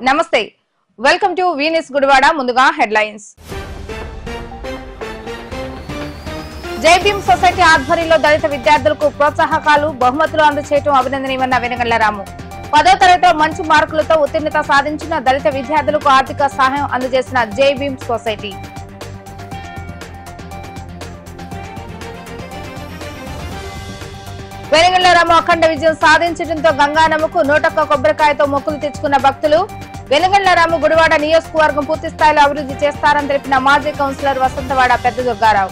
నమస్తే welcome to వీనిస్ Gudivada ముందుగా headlines జై భీమ్ సొసైటీ ఆధ్వర్యంలో దళిత విద్యార్థులకు ప్రోత్సాహకాలు బహుమతులు అందజేయడం అభినందనీయమన్న వెనగళ్ల రాము 10వ తరగతిలో మంచి మార్కులతో ఉత్తీర్ణత సాధించిన దళిత విద్యార్థులకు ఆర్థిక సహాయం అందజేసిన జై భీమ్ సొసైటీ వెనగళ్ల రాము అఖండ విజయం సాధించడంతో గంగానమ్మకు 101 కొబ్బరికాయతో మొక్కులు తెచ్చుకున్న భక్తులు వెనగళ్ల రాము గుడివాడ నియోజకవర్గం పూర్తి స్థాయిలో అభివృద్ధి చేస్తారని తెలిపిన మాజీ కౌన్సిలర్ వసంతవాడ పెద్ద దుర్గారావు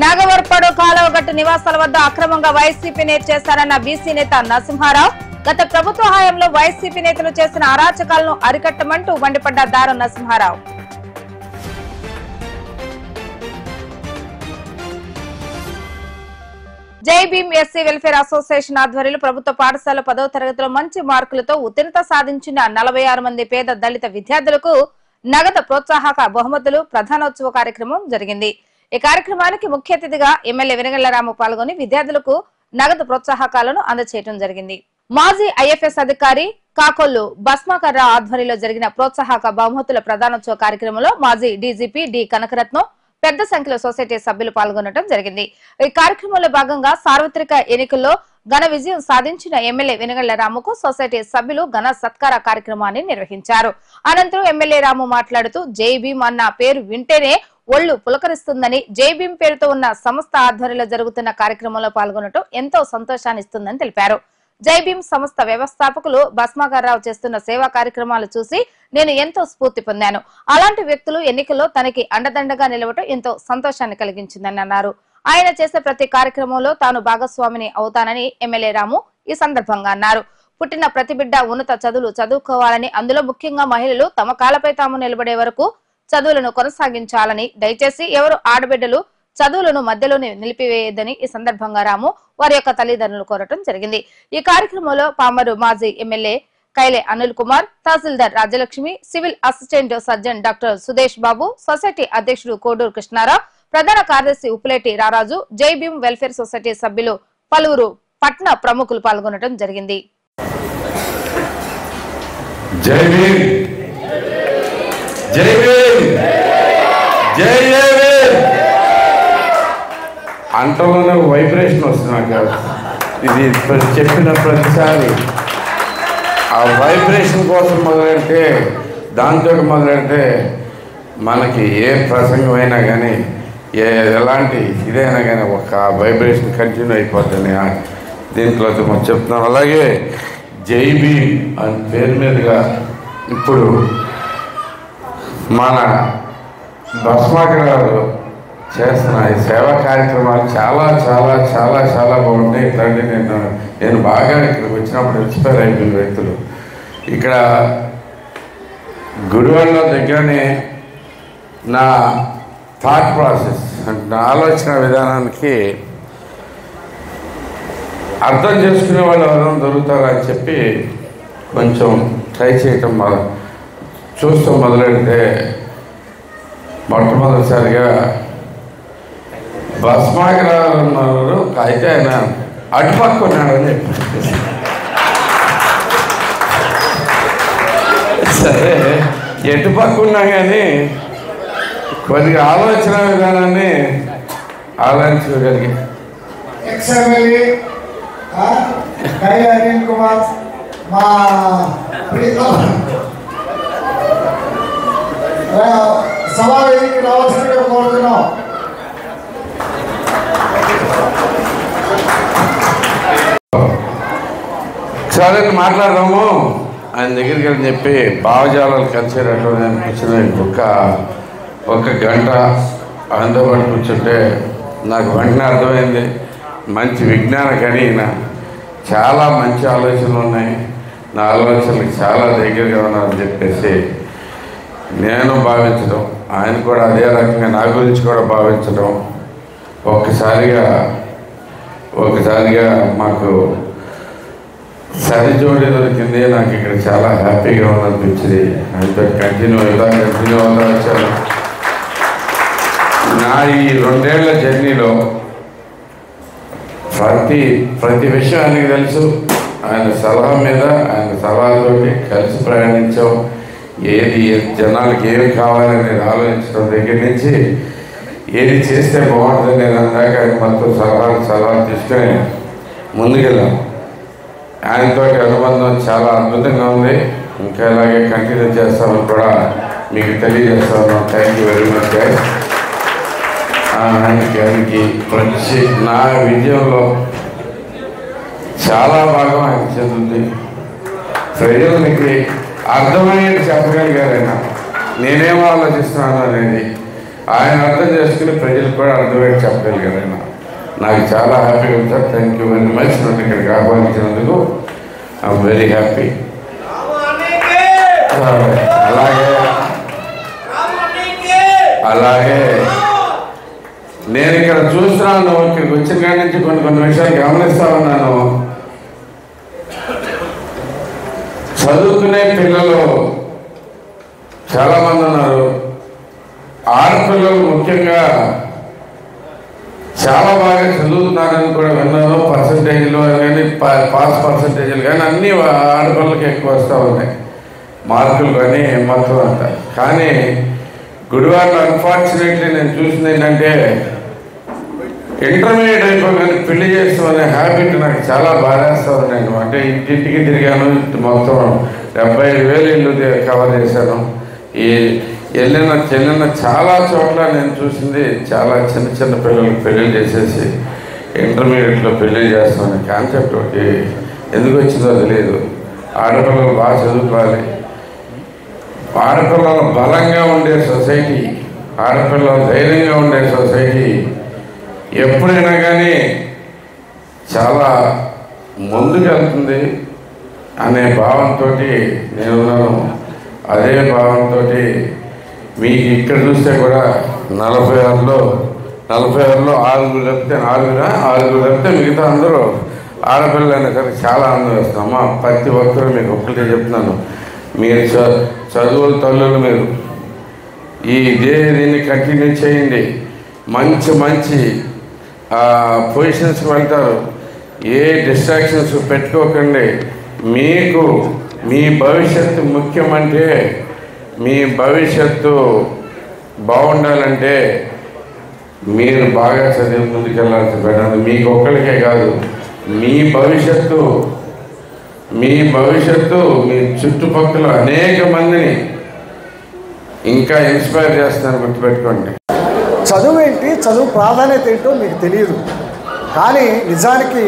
నాగవర్పాడు కాలువగట్టు నివాసాల వద్ద అక్రమంగా వైసీపీ నేత చేశారన్న బీసీ నేత నరసింహారావు గత ప్రభుత్వ హయాంలో వైసీపీ నేతలు చేసిన అరాచకాలను అరికట్టమంటూ మండిపడ్డ దారం నరసింహారావు జై భీమ్ ఎస్సీ వెల్ఫేర్ అసోసియేషన్ ఆధ్వర్యంలో ప్రభుత్వ పాఠశాల 10వ తరగతిలో మంచి మార్కులతో ఉత్తీర్ణత సాధించిన 46 మంది పేద దళిత విద్యార్థులకు నగదు ప్రోత్సాహక బహుమతులు ప్రధానోత్సవ కార్యక్రమం జరిగింది. ఈ కార్యక్రమానికి ముఖ్య అతిథిగా ఎమ్మెల్యే వెనగళ్ల రాము పాల్గొని విద్యార్థులకు నగదు ప్రోత్సాహకాలను అందజేయడం జరిగింది. మాజీ ఐఎఫ్ఎస్ అధికారి కాకొల్లు భస్మాకర్ రావు ఆధ్వర్యంలో జరిగిన ప్రోత్సాహక బహుమతుల ప్రధానోత్సవ కార్యక్రమంలో మాజీ డీజీపీ డి కనకరత్నం పెద్ద సంఖ్యలో సొసైటీ సభ్యులు పాల్గొనడం జరిగింది. ఈ కార్యక్రమంలో భాగంగా సార్వత్రిక ఎన్నికల్లో ఘన విజయం సాధించిన ఎమ్మెల్యే వెనగళ్ల రాముకు సొసైటీ సభ్యులు ఘన సత్కార కార్యక్రమాన్ని నిర్వహించారు. అనంతరం ఎమ్మెల్యే రాము మాట్లాడుతూ జై భీమ్ అన్న పేరు వింటేనే ఒళ్లు పులకరిస్తుందని, జై భీమ్ పేరుతో ఉన్న సంస్థ ఆధ్వర్యంలో జరుగుతున్న కార్యక్రమంలో పాల్గొనడం ఎంతో సంతోషాన్ని ఇస్తుందని తెలిపారు. జై భీమ్ సంస్థ వ్యవస్థాపకులు భస్మాకర్ రావు చేస్తున్న సేవా కార్యక్రమాలు చూసి నేను ఎంతో స్ఫూర్తి పొందాను. అలాంటి వ్యక్తులు ఎన్నికల్లో తనకి అండదండగా నిలవటం ఎంతో సంతోషాన్ని కలిగించిందని అన్నారు. ఆయన చేసే ప్రతి కార్యక్రమంలో తాను భాగస్వామిని అవుతానని ఎమ్మెల్యే రాము ఈ సందర్భంగా అన్నారు. పుట్టిన ప్రతి బిడ్డ ఉన్నత చదువులు చదువుకోవాలని, అందులో ముఖ్యంగా మహిళలు తమ కాళ్లపై తాము నిలబడే వరకు చదువులను కొనసాగించాలని, దయచేసి ఎవరు ఆడబిడ్డలు చదువులను మధ్యలోనే నిలిపివేయదని ఈ సందర్భంగా రాము వారి యొక్క తల్లిదండ్రులు కోరటం జరిగింది. ఈ కార్యక్రమంలో పామరు మాజీ MLA Kaile Anil Kumar, tahsildar Rajalakshmi, civil assistant surgeon doctor Sudesh Babu, society అధ్యక్షుడు కోడూరు కృష్ణారావు, ప్రధాన కార్యదర్శి ఉప్పులేటి రారాజు, జై భీమ్ వెల్ఫేర్ సొసైటీ సభ్యులు పలువురు పట్న ప్రముఖులు పాల్గొనడం జరిగింది. జై భీమ్, జై భీమ్, జై జై భీమ్ అంటలోనే వైబ్రేషన్ వస్తుంది నాకు. ఇది చెప్పిన ప్రతిసారి ఆ వైబ్రేషన్ కోసం మొదలెడితే, దాంతో మొదలెడితే మనకి ఏ ప్రసంగం అయినా కానీ, ఎలాంటి ఇదైనా కానీ ఒక వైబ్రేషన్ కంటిన్యూ అయిపోతుంది. దీంట్లో మనం చెప్తున్నాం. అలాగే జై భీమ్ అని పేరు మీదుగా ఇప్పుడు మన భస్మాకర్ గారు చేస్తున్న ఈ సేవా కార్యక్రమాలు చాలా చాలా చాలా చాలా బాగుంటాయి. ఇట్లాంటి నేను బాగా ఇక్కడికి వచ్చినప్పుడు ఇన్స్పైర్ అయిపోయిన వ్యక్తులు. ఇక్కడ గుడివాడలో దగ్గరనే నా థాట్ ప్రాసెస్ అంటే నా ఆలోచన విధానానికి అర్థం చేసుకునే వాళ్ళు ఎవరైనా దొరుకుతారని చెప్పి కొంచెం ట్రై చేయటం చూస్తూ మొదలెడితే మొట్టమొదటిసారిగా భస్మాకర్ ఉన్నారు. అయితే ఆయన అడ్డుపక్కున్నాడని చెప్పి సరే ఎటుపక్కున్నా కానీ కొద్దిగా ఆలోచన విధానాన్ని ఆలోచించగలిగి అనిల్ కుమార్ మా సభా వేదికకి రావాల్సిందిగా కోరుతున్నాం. సరే మాట్లాడదాము ఆయన దగ్గరికి వెళ్ళి చెప్పి భావజాలాలు కలిసేటట్టు అనిపించిన ఒక గంట అందుబాటు కూర్చుంటే నాకు వెంటనే అర్థమైంది. మంచి విజ్ఞాన కలిగిన చాలా మంచి ఆలోచనలు ఉన్నాయి, నా ఆలోచనలకు చాలా దగ్గరగా ఉన్నారని చెప్పేసి నేను భావించడం, ఆయన కూడా అదే రకంగా నా గురించి కూడా భావించడం ఒకసారిగా మాకు సరిజోడి దొరికింది. నాకు ఇక్కడ చాలా హ్యాపీగా ఉందనిపించింది. ఆయనతో కంటిన్యూ అవుతా వచ్చాను. నా ఈ 2 ఏళ్ల జర్నీలో ప్రతి విషయం ఆయనకు తెలుసు. ఆయన సలహా మీద ఆయన సలహాతోటి కలిసి ప్రయాణించాం. ఏది జనాలకి ఏమి కావాలని ఆలోచించడం దగ్గర నుంచి ఏది చేస్తే బాగుంటుంది నేను అందాక ఆయన మొత్తం సలహాలు తీసుకొని ముందుకెళ్ళాం. ఆయనతో అనుబంధం చాలా అద్భుతంగా ఉంది. ఇంకా ఇలాగే కంటిన్యూ చేస్తామని కూడా మీకు తెలియజేస్తాను. Thank you very much guys. ఆయనకి నా విజయంలో చాలా భాగం ఆయన చెందుతుంది. ప్రజలకి అర్థమయ్యేది చెప్పగలిగారు ఆయన. నేనేం ఆలోచిస్తున్నాను అనేది ఆయన అర్థం చేసుకుని ప్రజలకు కూడా అర్థమయ్యేది చెప్పగలిగారు ఆయన. నాకు చాలా హ్యాపీగా ఉంది sir. Thank you very much. నన్ను ఇక్కడికి ఆహ్వానించినందుకు ఐఎమ్ వెరీ హ్యాపీ. అలాగే నేను ఇక్కడ చూస్తున్నాను, ఇక్కడికి వచ్చిన కాడి నుంచి కొన్ని విషయాలు గమనిస్తా ఉన్నాను. చదువుకునే పిల్లలు చాలామంది ఉన్నారు. ఆడపిల్లలు ముఖ్యంగా చాలా బాగా చదువుతున్నారని కూడా విన్నాను. పర్సంటేజ్లో కానీ పాస్ పర్సంటేజ్లు కానీ అన్నీ ఆడపిల్లలకి ఎక్కువ వస్తూ ఉన్నాయి, మార్కులు కానీ మొత్తం అంతా. కానీ గుడివాడలో అన్ఫార్చునేట్లీ నేను చూసింది ఏంటంటే ఇంటర్మీడియట్ అయిపోగానే పెళ్లి చేస్తామనే హ్యాబిట్ నాకు చాలా బాధేస్తూ ఉన్నాను. అంటే ఇంటింటికి తిరిగాను, మొత్తం 75,000 ఇల్లు కవర్ చేశాను. ఈ చెల్లిన చాలా చోట్ల నేను చూసింది చాలా చిన్న పిల్లలకు పెళ్ళిళ్ళు చేసేసి ఇంటర్మీడియట్లో పెళ్ళి చేస్తామనే కాన్సెప్ట్ ఒకటి ఎందుకు వచ్చిందో తెలియదు. ఆడపిల్లలు బాగా చదువుకోవాలి, ఆడపిల్లలు బలంగా ఉండే సొసైటీ, ఆడపిల్లలు ధైర్యంగా ఉండే సొసైటీ ఎప్పుడైనా కానీ చాలా ముందుకెళ్తుంది అనే భావంతో నేనున్నాను. అదే భావంతో మీకు ఇక్కడ చూస్తే కూడా 46లో 6 తప్పితే 6 తప్పితే మిగతా అందరూ ఆడపిల్లలు అయినా సరే చాలా ఆనందం వేస్తామా. ప్రతి ఒక్కరు మీకు ఒక్కటే చెప్తున్నాను, మీరు చదువుల తల్లులు మీరు దీన్ని కంటిన్యూ చేయండి. మంచి పొజిషన్స్కి వెళ్తారు. ఏ డిస్ట్రాక్షన్స్ పెట్టుకోకండి. మీకు మీ భవిష్యత్తు ముఖ్యమంటే, మీ భవిష్యత్తు బాగుండాలంటే మీరు బాగా చదివి ముందుకెళ్ళాల్సి పెట్టండి. మీకు ఒక్కరికే కాదు, మీ భవిష్యత్తు మీ చుట్టుపక్కల అనేక మందిని ఇంకా ఇన్స్పైర్ చేస్తాను, గుర్తుపెట్టుకోండి. చదువు ఏంటి, చదువు ప్రాధాన్యత ఏంటో మీకు తెలియదు. కానీ నిజానికి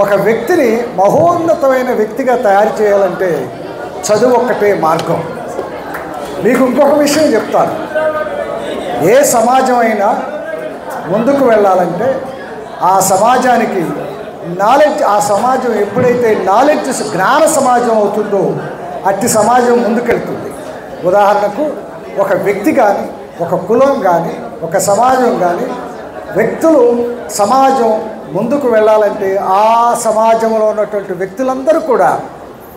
ఒక వ్యక్తిని మహోన్నతమైన వ్యక్తిగా తయారు చేయాలంటే చదువు ఒక్కటే మార్గం. మీకు ఇంకొక విషయం చెప్తాను. ఏ సమాజం అయినా ముందుకు వెళ్ళాలంటే ఆ సమాజానికి నాలెడ్జ్, ఆ సమాజం ఎప్పుడైతే జ్ఞాన సమాజం అవుతుందో అట్టి సమాజం ముందుకెళ్తుంది. ఉదాహరణకు ఒక వ్యక్తి కానీ, ఒక కులం కానీ, ఒక సమాజం కానీ, వ్యక్తులు సమాజం ముందుకు వెళ్ళాలంటే ఆ సమాజంలో ఉన్నటువంటి వ్యక్తులందరూ కూడా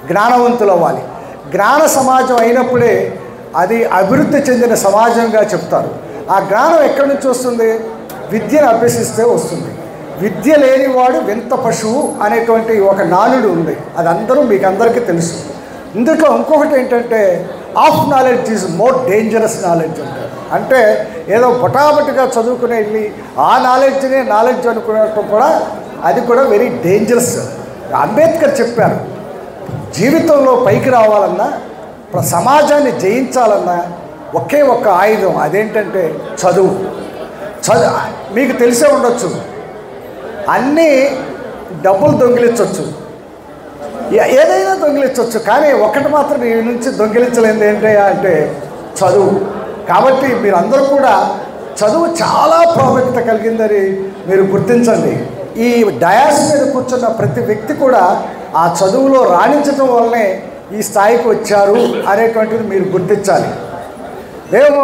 జ్ఞానవంతులు అవ్వాలి. జ్ఞాన సమాజం అయినప్పుడే అది అభివృద్ధి చెందిన సమాజంగా చెప్తారు. ఆ జ్ఞానం ఎక్కడి నుంచి వస్తుంది? విద్యను అభ్యసిస్తే వస్తుంది. విద్య లేనివాడు వింత పశువు అనేటువంటి ఒక నానుడు ఉంది. అది మీకు అందరికీ తెలుసు. ఇందులో ఇంకొకటి ఏంటంటే of knowledge is more dangerous knowledge అంటారు. అంటే ఏదో బొటాబొటిగా చదువుకునే వెళ్ళి ఆ నాలెడ్జ్నే నాలెడ్జ్ అనుకున్నట్టు కూడా అది కూడా వెరీ డేంజరస్. అంబేద్కర్ చెప్పారు, జీవితంలో పైకి రావాలన్నా, సమాజాన్ని జయించాలన్నా ఒకే ఒక్క ఆయుధం, అదేంటంటే చదువు. మీకు తెలిసే ఉండొచ్చు, అన్నీ డబ్బులు దొంగిలించవచ్చు, ఏదైనా దొంగిలించవచ్చు, కానీ ఒకటి మాత్రం ఈ నుంచి దొంగిలించలేనిది ఏంటయ్యా అంటే చదువు. కాబట్టి మీరందరూ కూడా చదువు చాలా ప్రాముఖ్యత కలిగిందని మీరు గుర్తించండి. ఈ డయాస్ మీద కూర్చున్న ప్రతి వ్యక్తి కూడా ఆ చదువులో రాణించడం వల్లనే ఈ స్థాయికి వచ్చారు అనేటువంటిది మీరు గుర్తించాలి. మేము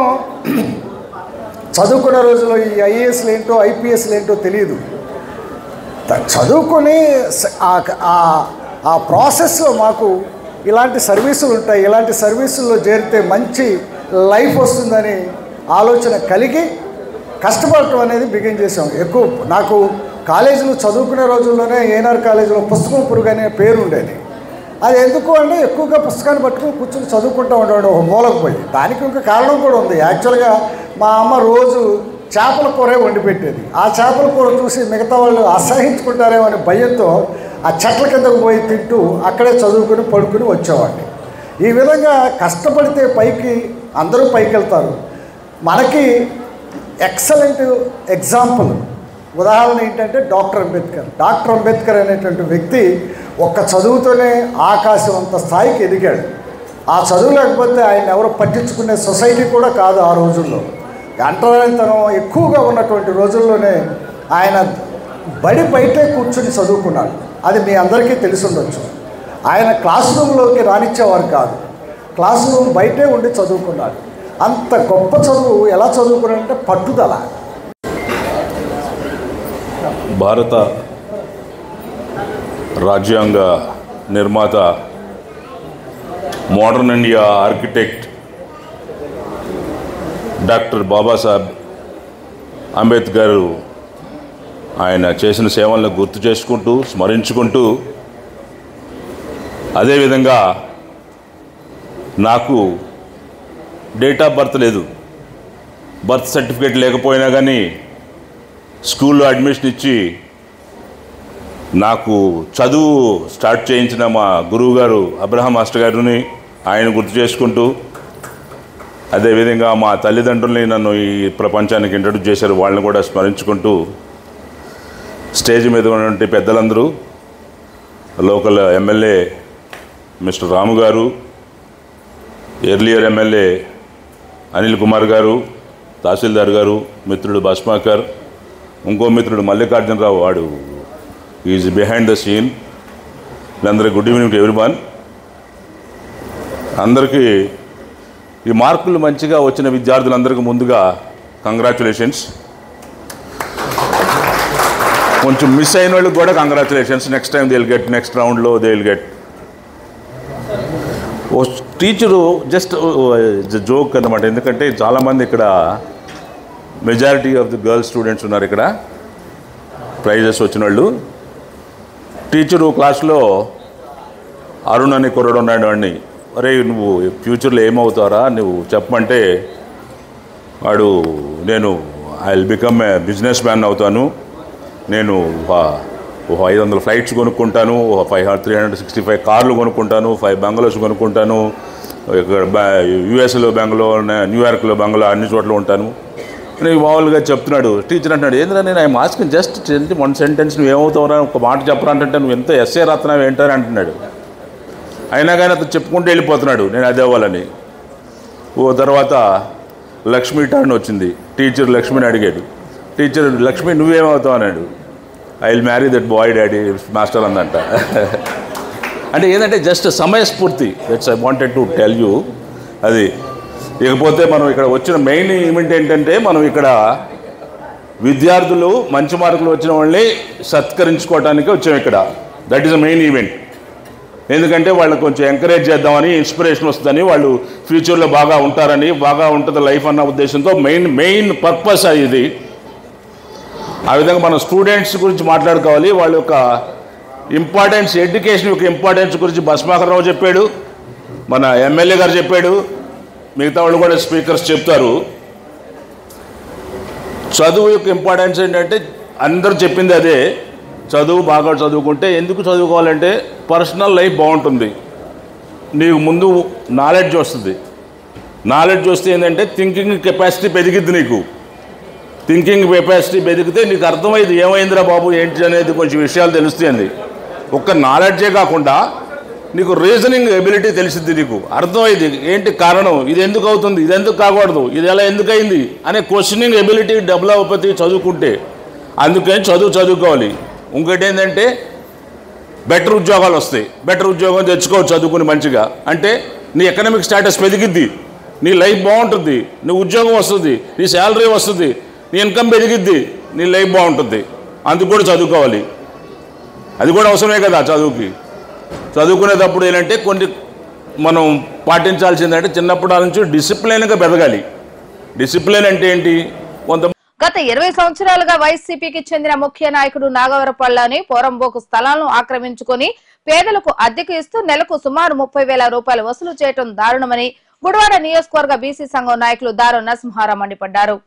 చదువుకున్న రోజుల్లో ఈ ఐఏఎస్లు ఏంటో ఐపీఎస్లు ఏంటో తెలియదు. చదువుకొని ఆ ప్రాసెస్లో మాకు ఇలాంటి సర్వీసులు ఉంటాయి, ఇలాంటి సర్వీసుల్లో చేరితే మంచి లైఫ్ వస్తుందని ఆలోచన కలిగి కష్టపడటం అనేది బిగిన్ చేసాం. నాకు కాలేజీలో చదువుకునే రోజుల్లోనే ఏఎన్ఆర్ కాలేజీలో పుస్తకం పురుగు అనే పేరు ఉండేది. అది ఎందుకు అంటే ఎక్కువగా పుస్తకాన్ని పట్టుకుని కూర్చొని చదువుకుంటూ ఉండేవాడు ఒక మూలకు పోయి. దానికి ఇంకా కారణం కూడా ఉంది. యాక్చువల్గా మా అమ్మ రోజు చేపల కూరే వండి పెట్టేది. ఆ చేపల కూర చూసి మిగతా వాళ్ళు అసహించుకుంటారేమో అనే భయంతో ఆ చెట్ల కిందకు పోయి తింటూ అక్కడే చదువుకుని పడుకుని వచ్చేవాడిని. ఈ విధంగా కష్టపడితే పైకి అందరూ పైకి వెళ్తారు. మనకి ఎక్సలెంట్ ఎగ్జాంపుల్ ఉదాహరణ ఏంటంటే డాక్టర్ అంబేద్కర్ అనేటువంటి వ్యక్తి ఒక్క చదువుతోనే ఆకాశం అంత స్థాయికి ఎదిగాడు. ఆ చదువు లేకపోతే ఆయన ఎవరు పట్టించుకునే సొసైటీ కూడా కాదు ఆ రోజుల్లో. అంటరానితనం ఎక్కువగా ఉన్నటువంటి రోజుల్లోనే ఆయన బడి బయటే కూర్చొని చదువుకున్నాడు. అది మీ అందరికీ తెలిసి ఉండొచ్చు. ఆయన క్లాస్ రూమ్లోకి రానిచ్చేవారు కాదు. క్లాస్ రూమ్ బయటే ఉండి చదువుకున్నాడు. అంత గొప్ప చదువు ఎలా చదువుకున్నాడంటే పట్టుదల. భారత రాజ్యాంగ నిర్మాత, modern India architect doctor Babasaheb Ambedkar ఆయన చేసిన సేవలను గుర్తు చేసుకుంటూ స్మరించుకుంటూ, అదేవిధంగా నాకు డేట్ ఆఫ్ బర్త్ లేదు, బర్త్ సర్టిఫికేట్ లేకపోయినా కానీ స్కూల్లో అడ్మిషన్ ఇచ్చి నాకు చదువు స్టార్ట్ చేయించిన మా గురువు గారు అబ్రహాం మాస్టర్ గారిని ఆయన గుర్తు చేసుకుంటూ, అదేవిధంగా మా తల్లిదండ్రుల్ని నన్ను ఈ ప్రపంచానికి ఇంట్రడ్యూస్ చేశారు, వాళ్ళని కూడా స్మరించుకుంటూ, స్టేజ్ మీద ఉన్నటువంటి పెద్దలందరూ, లోకల్ ఎమ్మెల్యే మిస్టర్ రాము గారు, ఎర్లియర్ ఎమ్మెల్యే అనిల్ కుమార్ గారు, తహసీల్దార్ గారు, మిత్రుడు భస్మాకర్, ఇంకో మిత్రుడు మల్లికార్జునరావు, వాడు ఈజ్ బిహైండ్ ద సీన్. వీళ్ళందరికీ గుడ్ ఈవినింగ్ టు ఎవ్రీవన్. అందరికీ ఈ మార్కులు మంచిగా వచ్చిన విద్యార్థులందరికీ ముందుగా కంగ్రాచులేషన్స్. కొంచెం మిస్ అయిన వాళ్ళకి కూడా congratulations. Next time they will get, next రౌండ్లో దే విల్ గెట్. ఓ టీచరు జస్ట్ జోక్ అన్నమాట. ఎందుకంటే చాలామంది ఇక్కడ majority of the girls students ఉన్నారు ఇక్కడ, ప్రైజెస్ వచ్చిన వాళ్ళు. టీచరు క్లాస్లో అరుణ్ అని కుర్రాడు ఉన్నాడు. వాడిని, అరే నువ్వు ఫ్యూచర్లో ఏమవుతారా నువ్వు చెప్పమంటే, వాడు నేను I will become a business man అవుతాను, నేను 500 ఫ్లైట్స్ కొనుక్కుంటాను, 365 కార్లు కొనుక్కుంటాను, 5 బంగ్లోస్ కొనుక్కుంటాను, ఇక్కడ యూఎస్లో బంగ్లో, న్యూయార్క్లో బంగ్లో, అన్ని చోట్ల ఉంటాను అని మామూలుగా చెప్తున్నాడు. టీచర్ అంటున్నాడు, ఏంద్రా నేను ఐ మాస్క్ జస్ట్ 1 సెంటెన్స్, నువ్వు ఏమవుతావురా ఒక మాట చెప్పరా అంటే, నువ్వు ఎంత ఎస్ఏ రాస్తున్నావు ఏంటని అంటున్నాడు. అయినా కానీ అతను చెప్పుకుంటూ వెళ్ళిపోతున్నాడు నేను అదే అవ్వాలని. ఓ తర్వాత లక్ష్మి టర్న్ వచ్చింది. టీచర్ లక్ష్మిని అడిగాడు. టీచర్, లక్ష్మి నువ్వేమవుతావు అన్నాడు. I will marry that boy daddy master అందంట. అంటే ఏంటంటే జస్ట్ సమయస్ఫూర్తి. That's I wanted to tell you. అది ఇకపోతే మనం ఇక్కడ వచ్చిన మెయిన్ ఈవెంట్ ఏంటంటే, మనం ఇక్కడ విద్యార్థులు మంచి మార్కులు వచ్చిన వాళ్ళని సత్కరించుకోవడానికి వచ్చాం ఇక్కడ. That is the main event. ఎందుకంటే వాళ్ళని కొంచెం ఎంకరేజ్ చేద్దామని, ఇన్స్పిరేషన్ వస్తుందని, వాళ్ళు ఫ్యూచర్లో బాగా ఉంటారని, బాగా ఉంటుంది లైఫ్ అన్న ఉద్దేశంతో మెయిన్ పర్పస్ ఇది. ఆ విధంగా మనం స్టూడెంట్స్ గురించి మాట్లాడుకోవాలి. వాళ్ళ యొక్క ఇంపార్టెన్స్, ఎడ్యుకేషన్ యొక్క ఇంపార్టెన్స్ గురించి భస్మాకర్ రావు చెప్పాడు, మన ఎమ్మెల్యే గారు చెప్పాడు, మిగతా వాళ్ళు కూడా స్పీకర్స్ చెప్తారు. చదువు యొక్క ఇంపార్టెన్స్ ఏంటంటే అందరూ చెప్పింది అదే. చదువు బాగా చదువుకుంటే, ఎందుకు చదువుకోవాలంటే పర్సనల్ లైఫ్ బాగుంటుంది, నీకు ముందు నాలెడ్జ్ వస్తుంది. నాలెడ్జ్ వస్తే ఏంటంటే థింకింగ్ కెపాసిటీ పెరిగిద్ది. నీకు థింకింగ్ కెపాసిటీ పెరిగితే నీకు అర్థమైంది ఏమైందిరా బాబు ఏంటి అనేది, కొంచెం విషయాలు తెలుస్తాయండి. ఒక్క నాలెడ్జే కాకుండా నీకు రీజనింగ్ ఎబిలిటీ తెలిసిద్ది, నీకు అర్థమైంది ఏంటి కారణం, ఇది ఎందుకు అవుతుంది, ఇది ఎందుకు కాకూడదు, ఇది ఎలా ఎందుకైంది అనే క్వశ్చనింగ్ ఎబిలిటీ డెవలప్ అవుతుంది చదువుకుంటే. అందుకని చదువుకోవాలి. ఇంకోటి ఏంటంటే బెటర్ ఉద్యోగాలు వస్తాయి. బెటర్ ఉద్యోగం తెచ్చుకోవచ్చు చదువుకుని మంచిగా. అంటే నీ ఎకనామిక్ స్టేటస్ పెరిగిద్ది, నీ లైఫ్ బాగుంటుంది, నీ ఉద్యోగం వస్తుంది, నీ శాలరీ వస్తుంది, నీ ఇన్కమ్ పెరిగిద్ది, నీ లైఫ్ బాగుంటుంది. అందుకు కూడా చదువుకోవాలి. అది కూడా అవసరమే కదా చదువుకి. చదువుకునేటప్పుడు ఏంటంటే కొన్ని మనం పాటించాల్సిందంటే చిన్నప్పటి నుంచి డిసిప్లైన్గా పెరగాలి. డిసిప్లైన్ అంటే ఏంటి? కొంత గత 20 సంవత్సరాలుగా వైసీపీకి చెందిన ముఖ్య నాయకుడు నాగవరపల్లిలోని పోరంబోకు స్థలాలను ఆక్రమించుకుని పేదలకు అద్దెకు ఇస్తూ నెలకు సుమారు 30,000 రూపాయలు వసూలు చేయడం దారుణమని గుడివాడ నియోజకవర్గ బీసీ సంఘం నాయకులు దారు నరసింహారావు మండిపడ్డారు.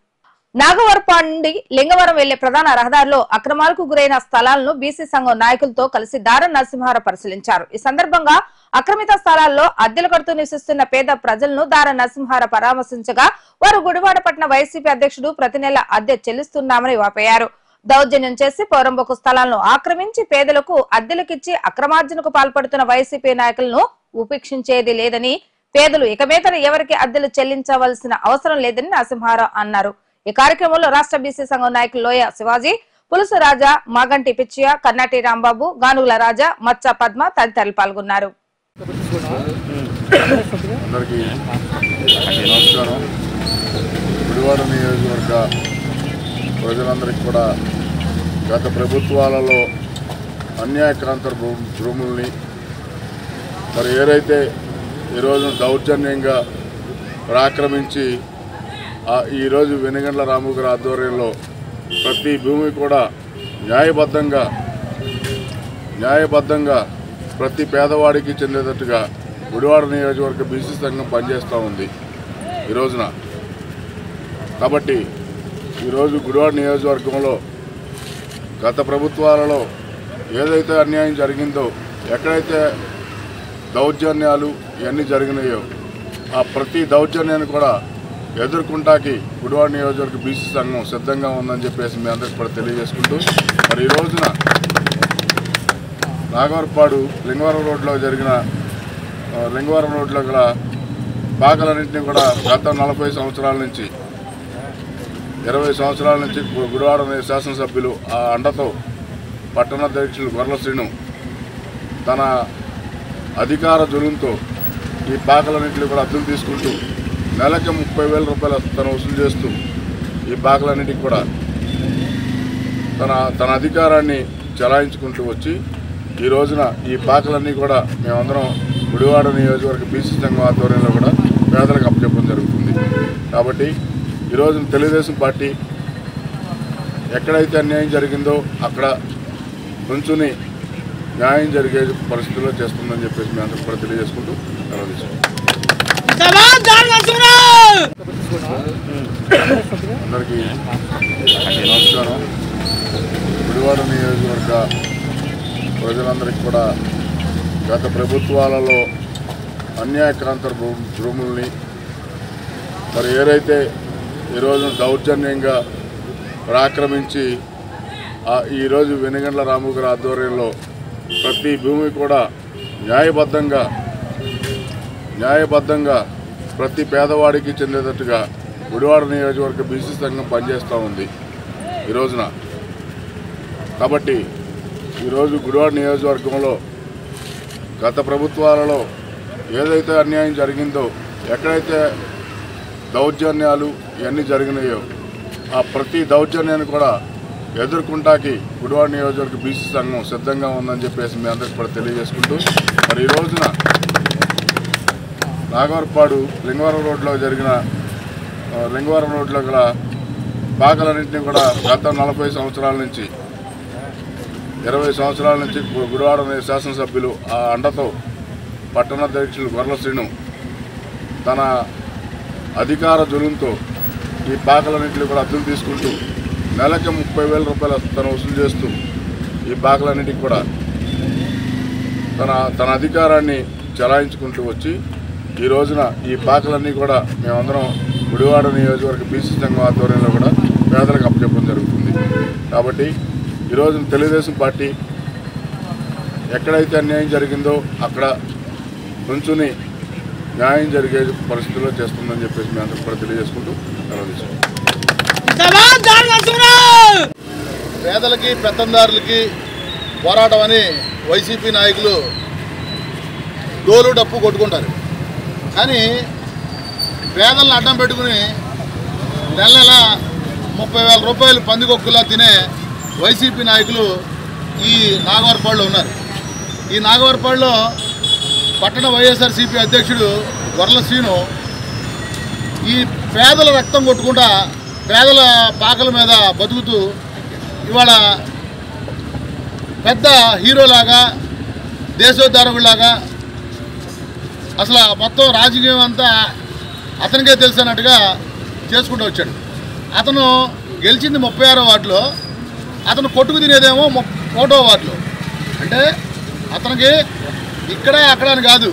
నాగవరపాడు నుండి లింగవరం వెళ్లే ప్రధాన రహదారిలో అక్రమాలకు గురైన స్థలాలను బీసీ సంఘం నాయకులతో కలిసి దారు నరసింహారావు పరిశీలించారు. ఈ సందర్భంగా అక్రమిత స్థలాల్లో అద్దెలు కడుతూ నివసిస్తున్న పేద ప్రజలను దార నరసింహారావు పరామర్శించగా వారు గుడివాడ పట్టణ వైసీపీ అధ్యక్షుడు ప్రతి నెల అద్దె చెల్లిస్తున్నామని వాపోయారు. దౌర్జన్యం చేసి పౌరంబోకు స్థలాలను ఆక్రమించి పేదలకు అద్దెలకిచ్చి అక్రమార్జనకు పాల్పడుతున్న వైసీపీ నాయకులను ఉపేక్షించేది లేదని, పేదలు ఇక మీదట ఎవరికి అద్దెలు చెల్లించవలసిన అవసరం లేదని నరసింహారావు అన్నారు. ఈ కార్యక్రమంలో రాష్ట్ర బీసీ సంఘం నాయకులు లోయ శివాజీ, పులుసు రాజా, మాగంటి పిచ్చయ్య, కర్ణాటి రాంబాబు, గానుగుల రాజా, మచ్చ పద్మ తదితరులు పాల్గొన్నారు. అందరికీ నమస్కారం. గుడివాడ నియోజకవర్గ ప్రజలందరికీ కూడా గత ప్రభుత్వాలలో అన్యాయక్రాంతర భూముల్ని మరి ఏదైతే ఈరోజు దౌర్జన్యంగా ఆక్రమించి ఈరోజు వెనుగండ్ల రాము గారి ఆధ్వర్యంలో ప్రతి భూమి కూడా న్యాయబద్ధంగా ప్రతి పేదవాడికి చెందేటట్టుగా గుడివాడ నియోజకవర్గ బీసీ సంఘం పనిచేస్తూ ఉంది ఈ రోజున. కాబట్టి ఈరోజు గుడివాడ నియోజకవర్గంలో గత ప్రభుత్వాలలో ఏదైతే అన్యాయం జరిగిందో, ఎక్కడైతే దౌర్జన్యాలు ఇవన్నీ జరిగినాయో ఆ ప్రతి దౌర్జన్యాన్ని కూడా ఎదుర్కొంటాకి గుడివాడ నియోజకవర్గ బీసీ సంఘం సిద్ధంగా ఉందని చెప్పేసి మీ అందరికీ కూడా తెలియజేసుకుంటూ, మరి ఈ రోజున నాగవరపాడు లింగవరం రోడ్లో గల పాకలన్నింటినీ కూడా గత 40 సంవత్సరాల నుంచి 20 సంవత్సరాల నుంచి గుడివాడ శాసనసభ్యులు ఆ అండతో పట్టణాధ్యక్షులు గొర్ల శ్రీను తన అధికార జులుంతో ఈ పాకలన్నింటినీ కూడా అద్దెలు తీసుకుంటూ నెలకి 30,000 రూపాయలు తను వసూలు చేస్తూ ఈ పాకలన్నింటికి కూడా తన అధికారాన్ని చలాయించుకుంటూ వచ్చి ఈ రోజున ఈ పాకలన్నీ కూడా మేమందరం గుడివాడ నియోజకవర్గ బీసీ సంఘం ఆధ్వర్యంలో కూడా పేదలకు అప్పచెప్పడం జరుగుతుంది. కాబట్టి ఈరోజు తెలుగుదేశం పార్టీ ఎక్కడైతే అన్యాయం జరిగిందో అక్కడ నుంచుని న్యాయం జరిగే పరిస్థితుల్లో చేస్తుందని చెప్పేసి మేము అందరికీ కూడా తెలియజేసుకుంటూ అందరికీ నమస్కారం. గుడివాడ నియోజకవర్గ ప్రజలందరికీ కూడా గత ప్రభుత్వాలలో అన్యాయక్రాంతర భూముల్ని మరి ఏదైతే ఈరోజు దౌర్జన్యంగా ఆక్రమించి ఈరోజు వెనుగండ్ల రాము గారి ఆధ్వర్యంలో ప్రతి భూమి కూడా న్యాయబద్ధంగా ప్రతి పేదవాడికి చెందేటట్టుగా గుడివాడ నియోజకవర్గ బీసీ సంఘం పనిచేస్తూ ఉంది ఈ రోజున. కాబట్టి ఈరోజు గుడివాడ నియోజకవర్గంలో గత ప్రభుత్వాలలో ఏదైతే అన్యాయం జరిగిందో, ఎక్కడైతే దౌర్జన్యాలు ఇవన్నీ జరిగినాయో ఆ ప్రతి దౌర్జన్యాన్ని కూడా ఎదుర్కొంటాకి గుడివాడ నియోజకవర్గ బీసీ సంఘం సిద్ధంగా ఉందని చెప్పేసి మీ అందరికీ కూడా తెలియజేసుకుంటూ, మరి ఈ రోజున నాగవరపాడు లింగవరం రోడ్లో గల పాకలన్నింటినీ కూడా గత 40 సంవత్సరాల నుంచి 20 సంవత్సరాల నుంచి గుడివాడ శాసనసభ్యులు ఆ అండతో పట్టణాధ్యక్షులు గొర్ల శ్రీను తన అధికార జులుంతో ఈ పాకలన్నింటినీ కూడా అద్దెలు తీసుకుంటూ నెలకి 30,000 రూపాయలు తను వసూలు చేస్తూ ఈ పాకలన్నింటికి కూడా తన అధికారాన్ని చలాయించుకుంటూ వచ్చి ఈ రోజున ఈ పాకలన్నీ కూడా మేమందరం గుడివాడ నియోజకవర్గ బీసీ సంఘం ఆధ్వర్యంలో కూడా పేదలకు అప్పచెప్పడం జరుగుతుంది. కాబట్టి ఈరోజు తెలుగుదేశం పార్టీ ఎక్కడైతే అన్యాయం జరిగిందో అక్కడ నుంచుని న్యాయం జరిగే పరిస్థితుల్లో చేస్తుందని చెప్పేసి మేము అందరికీ కూడా తెలియజేసుకుంటూ పేదలకి పెత్తందారులకి పోరాటం అని వైసీపీ నాయకులు డోలు డప్పు కొట్టుకుంటారు. కానీ పేదలను అడ్డం పెట్టుకుని నెల 30,000 రూపాయలు పందికొక్కులా తినే వైసీపీ నాయకులు ఈ నాగవరపాడులో ఉన్నారు. ఈ నాగవరపాడులో పట్టణ వైఎస్ఆర్సీపీ అధ్యక్షుడు గొర్ల శ్రీను ఈ పేదల రక్తం కొట్టుకుంటా పేదల పాకల మీద బతుకుతూ ఇవాళ పెద్ద హీరోలాగా దేశోద్ధారకులాగా అసలు మొత్తం రాజకీయం అంతా అతనికే తెలిసినట్టుగా చేసుకుంటూ వచ్చాడు. అతను గెలిచింది 36వ వార్డులో, అతను కొట్టుకు తినేదేమో 1వ వార్డులో. అంటే అతనికి ఇక్కడ అక్కడ అని కాదు,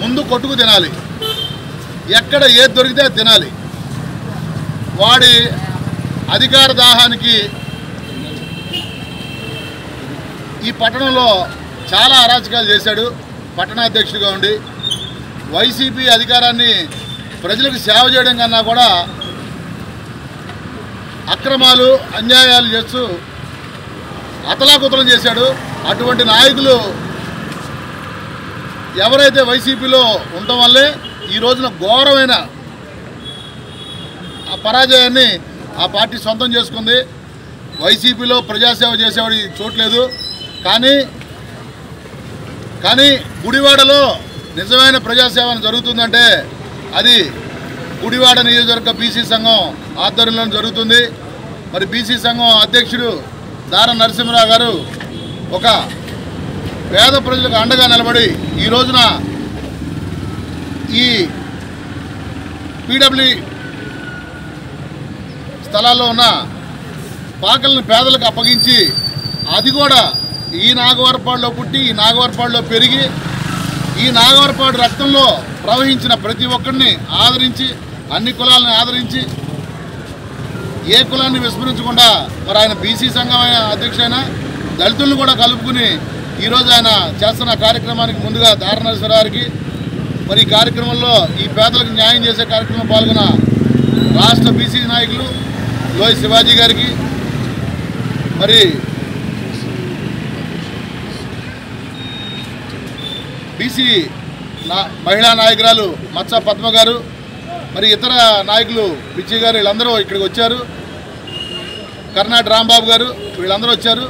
ముందు కొట్టుకు తినాలి, ఎక్కడ ఏది దొరికితే అది తినాలి. వాడి అధికార దాహానికి ఈ పట్టణంలో చాలా అరాచకాలు చేశాడు. పట్టణాధ్యక్షుడిగా ఉండి వైసీపీ అధికారాన్ని ప్రజలకు సేవ చేయడం కన్నా కూడా అక్రమాలు అన్యాయాలు చేస్తూ అతలాకుతలం చేశాడు. అటువంటి నాయకులు ఎవరైతే వైసీపీలో ఉండటం వల్లే ఈ రోజున ఘోరమైన ఆ పరాజయాన్ని ఆ పార్టీ సొంతం చేసుకుంది. వైసీపీలో ప్రజాసేవ చేసేవాడి చోట్లేదు. కానీ గుడివాడలో నిజమైన ప్రజాసేవ జరుగుతుందంటే అది గుడివాడ నియోజకవర్గ బీసీ సంఘం ఆధ్వర్యంలో జరుగుతుంది. మరి బీసీ సంఘం అధ్యక్షుడు దార నరసింహరావు గారు ఒక పేద ప్రజలకు అండగా నిలబడి ఈ రోజున ఈ పీడబ్ల్యూ స్థలాల్లో ఉన్న పాకలను పేదలకు అప్పగించి, అది కూడా ఈ నాగవరపాడులో పుట్టి ఈ నాగవరపాడులో పెరిగి ఈ నాగవరపాడు రక్తంలో ప్రవహించిన ప్రతి ఒక్కరిని ఆదరించి, అన్ని కులాలను ఆదరించి, ఏ కులాన్ని విస్మరించకుండా మరి ఆయన బీసీ సంఘం అధ్యక్షుడైన దళితులను కూడా కలుపుకుని ఈరోజు ఆయన చేస్తున్న కార్యక్రమానికి ముందుగా దార నరసింహరావు గారికి, మరి ఈ కార్యక్రమంలో ఈ పేదలకు న్యాయం చేసే కార్యక్రమంలో పాల్గొన్న రాష్ట్ర బీసీ నాయకులు లోయ శివాజీ గారికి, మరి బీసీ మహిళా నాయకురాలు మత్స పద్మ గారు, మరి ఇతర నాయకులు పిచ్చి గారు, వీళ్ళందరూ ఇక్కడికి వచ్చారు. కర్ణాటి రాంబాబు గారు, వీళ్ళందరూ వచ్చారు.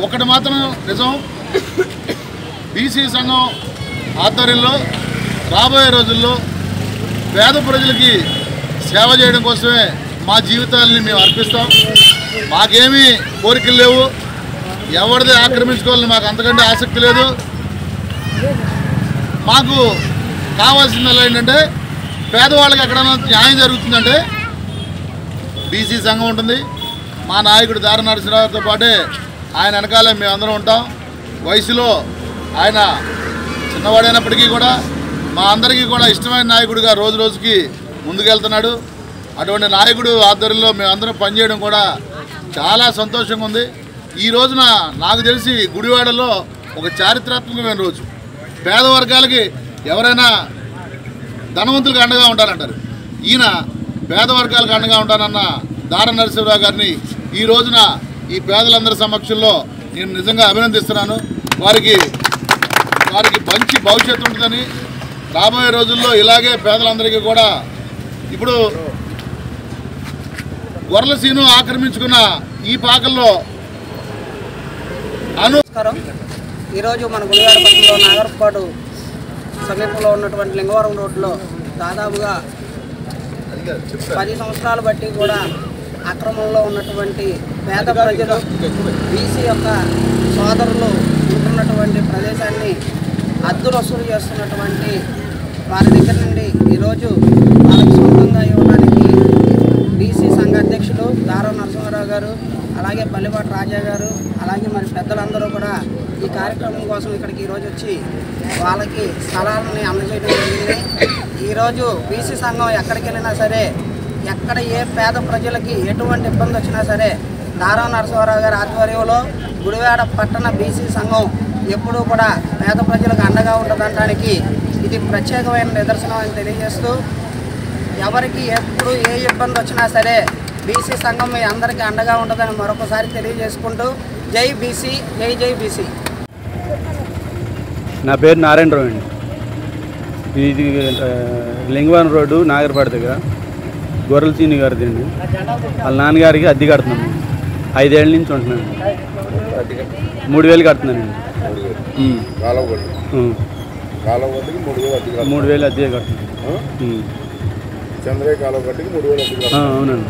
ఒకటి మాత్రం నిజం, బీసీ సంఘం ఆధ్వర్యంలో రాబోయే రోజుల్లో పేద ప్రజలకి సేవ చేయడం కోసమే మా జీవితాలని మేము అర్పిస్తాం. మాకేమీ కోరికలు లేవు, ఎవరిది ఆక్రమించుకోవాలని మాకు అంతకంటే ఆసక్తి లేదు. మాకు కావాల్సిందల్లా ఏంటంటే పేదవాళ్ళకి ఎక్కడైనా న్యాయం జరుగుతుందంటే బీసీ సంఘం ఉంటుంది. మా నాయకుడు దార నరసింహరావుతో పాటే ఆయన వెనకాలే మేమందరం ఉంటాం. వయసులో ఆయన చిన్నవాడైనప్పటికీ కూడా మా అందరికీ కూడా ఇష్టమైన నాయకుడిగా రోజు రోజుకి ముందుకెళ్తున్నాడు. అటువంటి నాయకుడు ఆధ్వర్యంలో మేమందరం పనిచేయడం కూడా చాలా సంతోషంగా ఉంది. ఈ రోజున నాకు తెలిసి గుడివాడలో ఒక చారిత్రాత్మకమైన రోజు. పేద వర్గాలకి ఎవరైనా ధనవంతులకు అండగా ఉంటారంటారు, ఈయన పేద వర్గాలకు అండగా ఉంటానన్న దార నరసింహరావు గారిని ఈ రోజున ఈ పేదలందరి సమక్షంలో నేను నిజంగా అభినందిస్తున్నాను. వారికి మంచి భవిష్యత్తు ఉంటుందని, రాబోయే రోజుల్లో ఇలాగే పేదలందరికీ కూడా ఇప్పుడు గొర్రెల సీను ఆక్రమించుకున్న ఈ పాకల్లో నమస్కారం. ఈరోజు మన గుడివాడ పట్టణంలో నాగరపాడు సమీపంలో ఉన్నటువంటి లింగవరం రోడ్లో దాదాపుగా 10 సంవత్సరాలు బట్టి కూడా అక్రమంలో ఉన్నటువంటి పేద ప్రజలు, బీసీ యొక్క సోదరులు ఉంటున్నటువంటి ప్రదేశాన్ని అద్దెలు వసూలు చేస్తున్నటువంటి వారి దగ్గర నుండి ఈరోజు వాళ్ళకి సొంతంగా ఇవ్వడానికి బీసీ సంఘ అధ్యక్షులు దార నరసింహారావు గారు, అలాగే పల్లిపాటి రాజా గారు, అలాగే మరి పెద్దలందరూ కూడా ఈ కార్యక్రమం కోసం ఇక్కడికి ఈరోజు వచ్చి వాళ్ళకి స్థలాలని అందజేయడం జరిగింది. ఈరోజు బీసీ సంఘం ఎక్కడికి వెళ్ళినా సరే, ఎక్కడ ఏ పేద ప్రజలకి ఎటువంటి ఇబ్బంది వచ్చినా సరే దార నరసింహారావు గారి ఆధ్వర్యంలో గుడివాడ పట్టణ బీసీ సంఘం ఎప్పుడూ కూడా పేద ప్రజలకు అండగా ఉండడానికి ఇది ప్రత్యేకమైన నిదర్శనం అని తెలియజేస్తూ, ఎవరికి ఎప్పుడు ఏ ఇబ్బంది వచ్చినా సరే బీసీ సంఘం మీ అందరికీ అండగా ఉంటుందని మరొకసారి తెలియజేసుకుంటూ జై బీసీ, జై జై బీసీ. నా పేరు నారాయణరావు అండి. ఇది లింగవరం రోడ్డు నాగరపాడు దగ్గర గొర్రెల చీని గారిది అండి. వాళ్ళ నాన్నగారికి అద్దె కడుతున్నాను. 5 ఏళ్ళ నుంచి ఉంటున్నాను. 3,000 కడుతున్నానండి. 3,000 అద్దె కడుతున్నాను. చంద్రయ్య కాలువ గట్టికి 3000 అవునండి.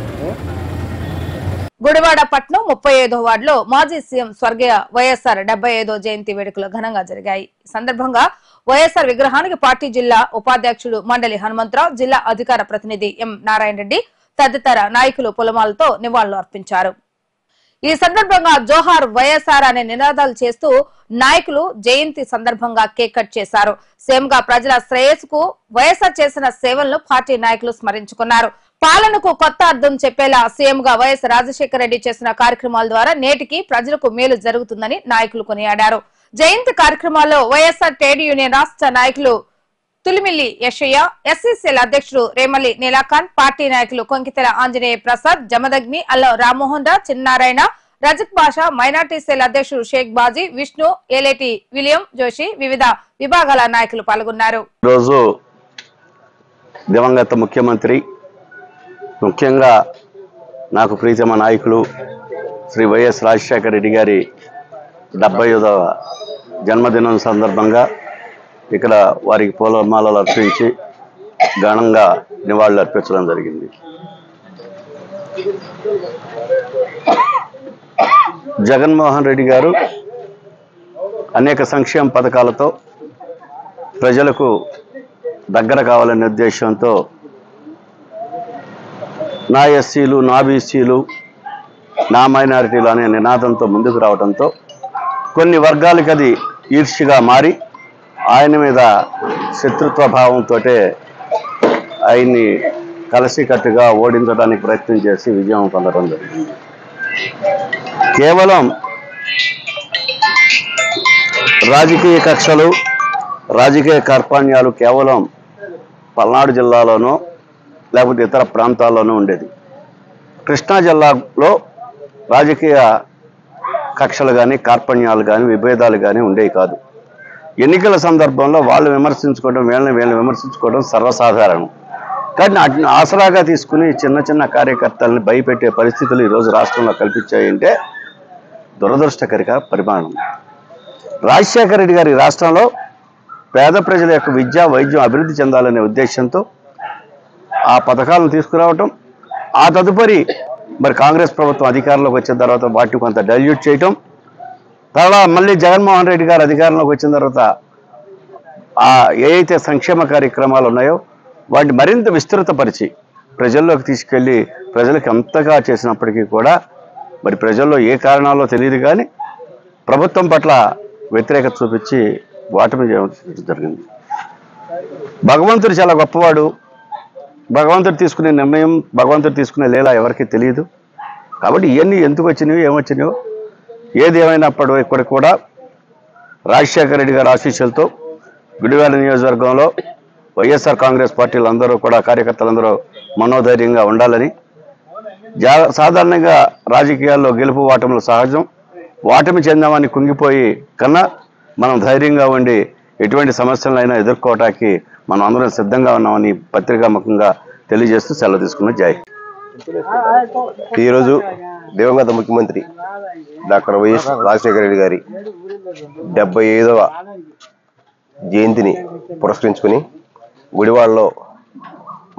గుడివాడ పట్నం 35వ వార్డులో మాజీ సీఎం స్వర్గీయ వైఎస్ఆర్ 75వ జయంతి వేడుకలు ఘనంగా జరిగాయి. ఈ సందర్భంగా వైఎస్ఆర్ విగ్రహానికి పార్టీ జిల్లా ఉపాధ్యక్షుడు మండలి హనుమంతరావు, జిల్లా అధికార ప్రతినిధి ఎం నారాయణ రెడ్డి తదితర నాయకులు పొలమాలతో నివాళులు అర్పించారు. ఈ సందర్భంగా జోహార్ వైఎస్ఆర్ అనే నినాదాలు చేస్తూ నాయకులు జయంతి సందర్భంగా కేక్ కట్ చేశారు. సీఎంగా ప్రజల శ్రేయస్సుకు వైఎస్ఆర్ చేసిన సేవలను పార్టీ నాయకులు స్మరించుకున్నారు. పాలనకు కొత్త అర్థం చెప్పేలా సీఎంగా వైఎస్ రాజశేఖర రెడ్డి చేసిన కార్యక్రమాల ద్వారా నేటికి ప్రజలకు మేలు జరుగుతుందని నాయకులు కొనియాడారు. జయంతి కార్యక్రమాల్లో వైఎస్ఆర్ ట్రేడ్ యూనియన్ రాష్ట్ర నాయకులు తులిమిల్లి యశయ్య, ఎస్సీసీఎల్ అధ్యక్షుడు రేమల్లి నీలాకాంత్, పార్టీ నాయకులు కొంకితెల ఆంజనేయ ప్రసాద్, జమదగ్ని, అల్లం రామ్మోహన్ రావు, చిన్నారాయణ, రజత్ బాషా, మైనార్టీ సెల్ అధ్యక్షుడు షేక్ బాజీ, విష్ణు, ఏలేటి విలియం జోషి, వివిధ విభాగాల నాయకులు పాల్గొన్నారు. ఈరోజు దివంగత ముఖ్యమంత్రి, ముఖ్యంగా నాకు ప్రీతమ నాయకులు శ్రీ వైఎస్ రాజశేఖర రెడ్డి గారి 75వ జన్మదినం సందర్భంగా ఇక్కడ వారికి పూలమాలలు అర్పించి ఘనంగా నివాళులు అర్పించడం జరిగింది. జగన్మోహన్ రెడ్డి గారు అనేక సంక్షేమ పథకాలతో ప్రజలకు దగ్గర కావాలనే ఉద్దేశంతో నా ఎస్సీలు, నా బీసీలు, నా మైనారిటీలు అనే నినాదంతో ముందుకు రావడంతో కొన్ని వర్గాలకి అది ఈర్ష్యగా మారి ఆయన మీద శత్రుత్వ భావంతో ఆయన్ని కలిసికట్టుగా ఓడించడానికి ప్రయత్నం చేసి విజయం పొందడం జరిగింది. కేవలం రాజకీయ కక్షలు, రాజకీయ కార్పణ్యాలు కేవలం పల్నాడు జిల్లాలోనో లేకపోతే ఇతర ప్రాంతాల్లోనూ ఉండేది. కృష్ణా జిల్లాలో రాజకీయ కక్షలు కానీ, కార్పణ్యాలు కానీ, విభేదాలు కానీ ఉండేవి కాదు. ఎన్నికల సందర్భంలో వాళ్ళు విమర్శించుకోవడం, వీళ్ళని విమర్శించుకోవడం సర్వసాధారణం. కానీ ఆసరాగా తీసుకుని చిన్న చిన్న కార్యకర్తల్ని భయపెట్టే పరిస్థితులు ఈరోజు రాష్ట్రంలో కల్పించాయంటే దురదృష్టకర పరిమాణం. రాజశేఖర రెడ్డి గారి రాష్ట్రంలో పేద ప్రజల యొక్క విద్య, వైద్యం అభివృద్ధి చెందాలనే ఉద్దేశంతో ఆ పథకాలను తీసుకురావటం, ఆ తదుపరి మరి కాంగ్రెస్ ప్రభుత్వం అధికారంలోకి వచ్చిన తర్వాత వాటిని కొంత డైల్యూట్ చేయటం, తర్వాత మళ్ళీ జగన్మోహన్ రెడ్డి గారు అధికారంలోకి వచ్చిన తర్వాత ఏవైతే సంక్షేమ కార్యక్రమాలు ఉన్నాయో వాటిని మరింత విస్తృతపరిచి ప్రజల్లోకి తీసుకెళ్ళి ప్రజలకు అంతగా చేసినప్పటికీ కూడా మరి ప్రజల్లో ఏ కారణాల్లో తెలియదు కానీ ప్రభుత్వం పట్ల వ్యతిరేకత చూపించి ఓటమి జరిగింది. భగవంతుడు చాలా గొప్పవాడు. భగవంతుడు తీసుకునే నిర్ణయం, భగవంతుడు తీసుకునే లీల ఎవరికీ తెలియదు. కాబట్టి ఇవన్నీ ఎందుకు వచ్చినాయో, ఏమొచ్చినాయో, ఏది ఏమైనప్పటికీ కూడా రాజశేఖర రెడ్డి గారి ఆశీస్సులతో గుడివాడ నియోజకవర్గంలో వైఎస్ఆర్ కాంగ్రెస్ పార్టీలు అందరూ కూడా, కార్యకర్తలందరూ మనోధైర్యంగా ఉండాలని, సాధారణంగా రాజకీయాల్లో గెలుపు ఓటములు సహజం. ఓటమి చెందామని కుంగిపోయి కన్నా మనం ధైర్యంగా ఉండి ఎటువంటి సమస్యలైనా ఎదుర్కోవటానికి మనం అందరం సిద్ధంగా ఉన్నామని పత్రికాముఖంగా తెలియజేస్తూ సెలవు తీసుకున్న జై. ఈరోజు దివంగత ముఖ్యమంత్రి డాక్టర్ వైఎస్ రాజశేఖర రెడ్డి గారి 75వ జయంతిని పురస్కరించుకుని గుడివాడలో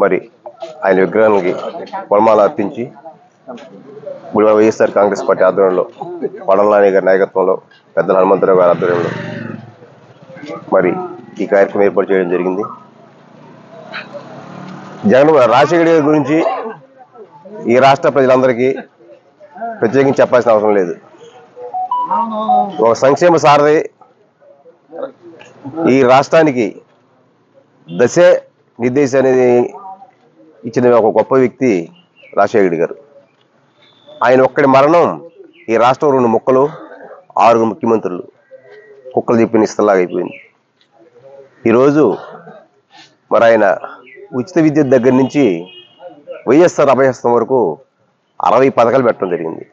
మరి ఆయన విగ్రహానికి పొలమాల అర్పించి గుడివాడ వైఎస్ఆర్ కాంగ్రెస్ పార్టీ ఆధ్వర్యంలో పడలనాని గారి నాయకత్వంలో పెద్దల హనుమంతరావు గారి ఆధ్వర్యంలో మరి ఈ కార్యక్రమం ఏర్పాటు చేయడం జరిగింది. రాజశేఖర గారి గురించి ఈ రాష్ట్ర ప్రజలందరికీ ప్రత్యేకించి చెప్పాల్సిన అవసరం లేదు. ఒక సంక్షేమ సారథి, ఈ రాష్ట్రానికి దశే నిర్దేశం అనేది ఇచ్చిన ఒక గొప్ప వ్యక్తి రాజశేఖర రెడ్డి గారు. ఆయన ఒక్కడి మరణం ఈ రాష్ట్రం 2 ముక్కలు, 6 ముఖ్యమంత్రులు కుక్కలు చెప్పిన ఇస్తలాగా అయిపోయింది. ఈరోజు మరి ఆయన ఉచిత విద్యుత్ దగ్గర నుంచి వైఎస్ఆర్ అభయహస్తం వరకు 60 పథకాలు పెట్టడం జరిగింది.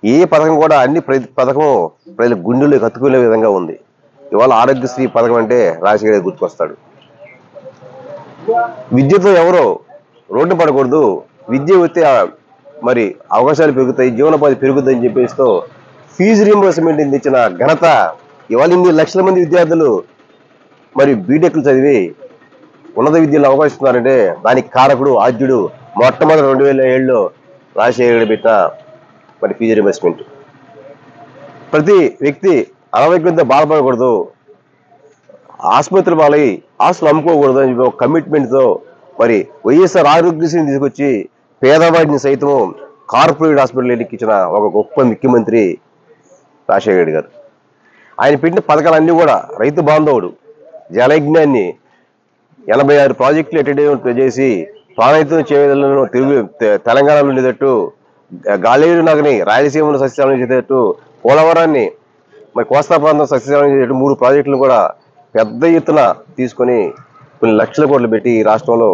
ఏ పథకం కూడా అన్ని పథకం ప్రజల గుండెలు కత్తుకునే విధంగా ఉంది. ఇవాళ ఆరోగ్యశ్రీ పథకం అంటే రాజశేఖర రెడ్డి గుర్తుకొస్తాడు. విద్యతో ఎవరో రోడ్డు పడకూడదు, విద్య వస్తే మరి అవకాశాలు పెరుగుతాయి, జీవనోపాధి పెరుగుతుందని చెప్పేస్తూ ఫీజు రీయింబర్స్మెంట్ ఇచ్చిన ఘనత ఇవాళ 8 లక్షల మంది విద్యార్థులు మరి బీటెక్లు చదివి ఉన్నత విద్యలో అవకాశిస్తున్నారంటే దానికి కారకుడు ఆద్యుడు మొట్టమొదటి 2007లో రాజశేఖర్ పెట్టిన మరి ఫీజు రీయింబర్స్మెంట్. ప్రతి వ్యక్తి అనారోగ్యంతో బాధపడకూడదు, ఆసుపత్రి పాలై ఆస్తులు అమ్ముకోకూడదు అని చెప్పి ఒక కమిట్మెంట్తో మరి వైఎస్ఆర్ ఆరోగ్యశ్రీని తీసుకొచ్చి పేదవాడిని సైతం కార్పొరేట్ హాస్పిటల్ ఎక్కించిన ఒక గొప్ప ముఖ్యమంత్రి రాజశేఖర్ గారు. ఆయన పెట్టిన పథకాలన్నీ కూడా రైతు బాంధవుడు. జలయజ్ఞాన్ని 86 ప్రాజెక్టులు అటెండ్ చేసి ప్రాణహితం చేయలను తెలంగాణలో ఉండేటట్టు, గాలేరు నగని రాయలసీమను సస్యశాలం చేసేటట్టు, పోలవరాన్ని మరి కోస్తా ప్రాంతం సస్యశాలం చేసేటట్టు 3 ప్రాజెక్టులు కూడా పెద్ద ఎత్తున తీసుకొని కొన్ని లక్షల కోట్లు పెట్టి ఈ రాష్ట్రంలో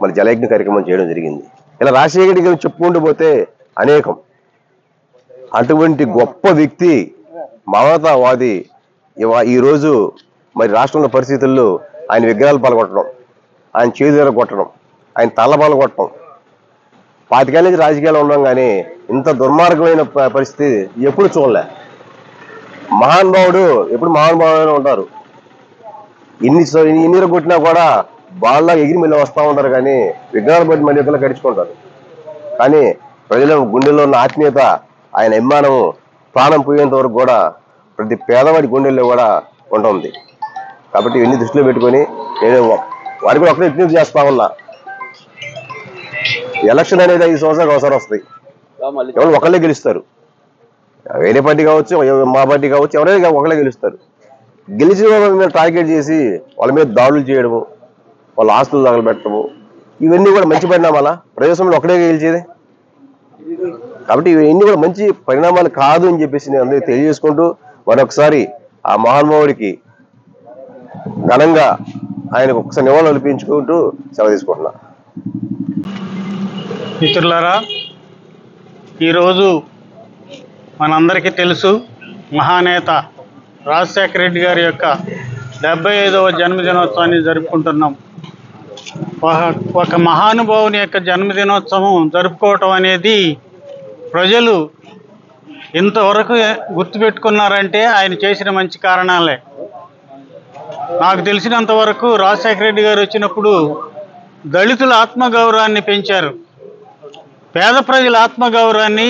మరి జలయజ్ఞ కార్యక్రమం చేయడం జరిగింది. ఇలా రాజశేఖర్ గారు చెప్పుకుంటూ పోతే అనేకం. అటువంటి గొప్ప వ్యక్తి, మానవతావాది ఈరోజు మరి రాష్ట్రంలో పరిస్థితుల్లో ఆయన విగ్రహాలు పాల్గొట్టడం, ఆయన చేతులు కొట్టడం, ఆయన తల్ల పాల్గొట్టడం, 25 ఏళ్ళ నుంచి రాజకీయాలు ఉండడం కానీ ఇంత దుర్మార్గమైన పరిస్థితి ఎప్పుడు చూడలే. మహానుభావుడు ఎప్పుడు మహానుభావులు ఉంటారు. ఇన్ని కొట్టినా కూడా వాళ్ళ ఎగిరి మళ్ళీ వస్తూ ఉంటారు కానీ విగ్రహాలు బట్టి మళ్ళీ ఇద్దరు గడుచుకుంటారు. కానీ ప్రజల గుండెల్లో ఉన్న ఆత్మీయత, ఆయన అభిమానం ప్రాణం పోయేంత వరకు కూడా ప్రతి పేదవాడి గుండెల్లో కూడా ఉంటుంది. కాబట్టి ఇవన్నీ దృష్టిలో పెట్టుకొని నేను వారికి కూడా ఒకటే విజ్ఞప్తి చేస్తా ఉన్నా. ఎలక్షన్ అనేది 5 సంవత్సరాలకు ఒకసారి వస్తాయి. ఎవరు ఒకళ్ళే గెలుస్తారు. వేరే పార్టీ కావచ్చు, మా పార్టీ కావచ్చు, ఎవరైనా ఒకళ్ళే గెలుస్తారు. గెలిచిన వాళ్ళ మీద టార్గెట్ చేసి వాళ్ళ మీద దాడులు చేయడము, వాళ్ళ ఆస్తులు తగలబెట్టడము, ఇవన్నీ కూడా మంచి పరిణామాలా? ప్రజాస్వామ్యంలో ఒకటే గెలిచేది. కాబట్టి ఇవన్నీ కూడా మంచి పరిణామాలు కాదు అని చెప్పేసి నేను అందరికీ తెలియజేసుకుంటూ మరొకసారి ఆ మహానుభావుడికి ఘనంగా ఆయనకు ఒకసారి నివాళులు అర్పించుకుంటూ సెలవు తీసుకుంటున్నా. మిత్రులారా, ఈరోజు మనందరికీ తెలుసు మహానేత రాజశేఖర రెడ్డి గారి యొక్క 75వ జన్మదినోత్సవాన్ని జరుపుకుంటున్నాం. ఒక మహానుభావుని యొక్క జన్మదినోత్సవం జరుపుకోవటం అనేది ప్రజలు ఇంతవరకు గుర్తుపెట్టుకున్నారంటే ఆయన చేసిన మంచి కారణాలే. నాకు తెలిసినంత వరకు రాజశేఖర రెడ్డి గారు వచ్చినప్పుడు దళితుల ఆత్మగౌరవాన్ని పెంచారు, పేద ప్రజల ఆత్మగౌరవాన్ని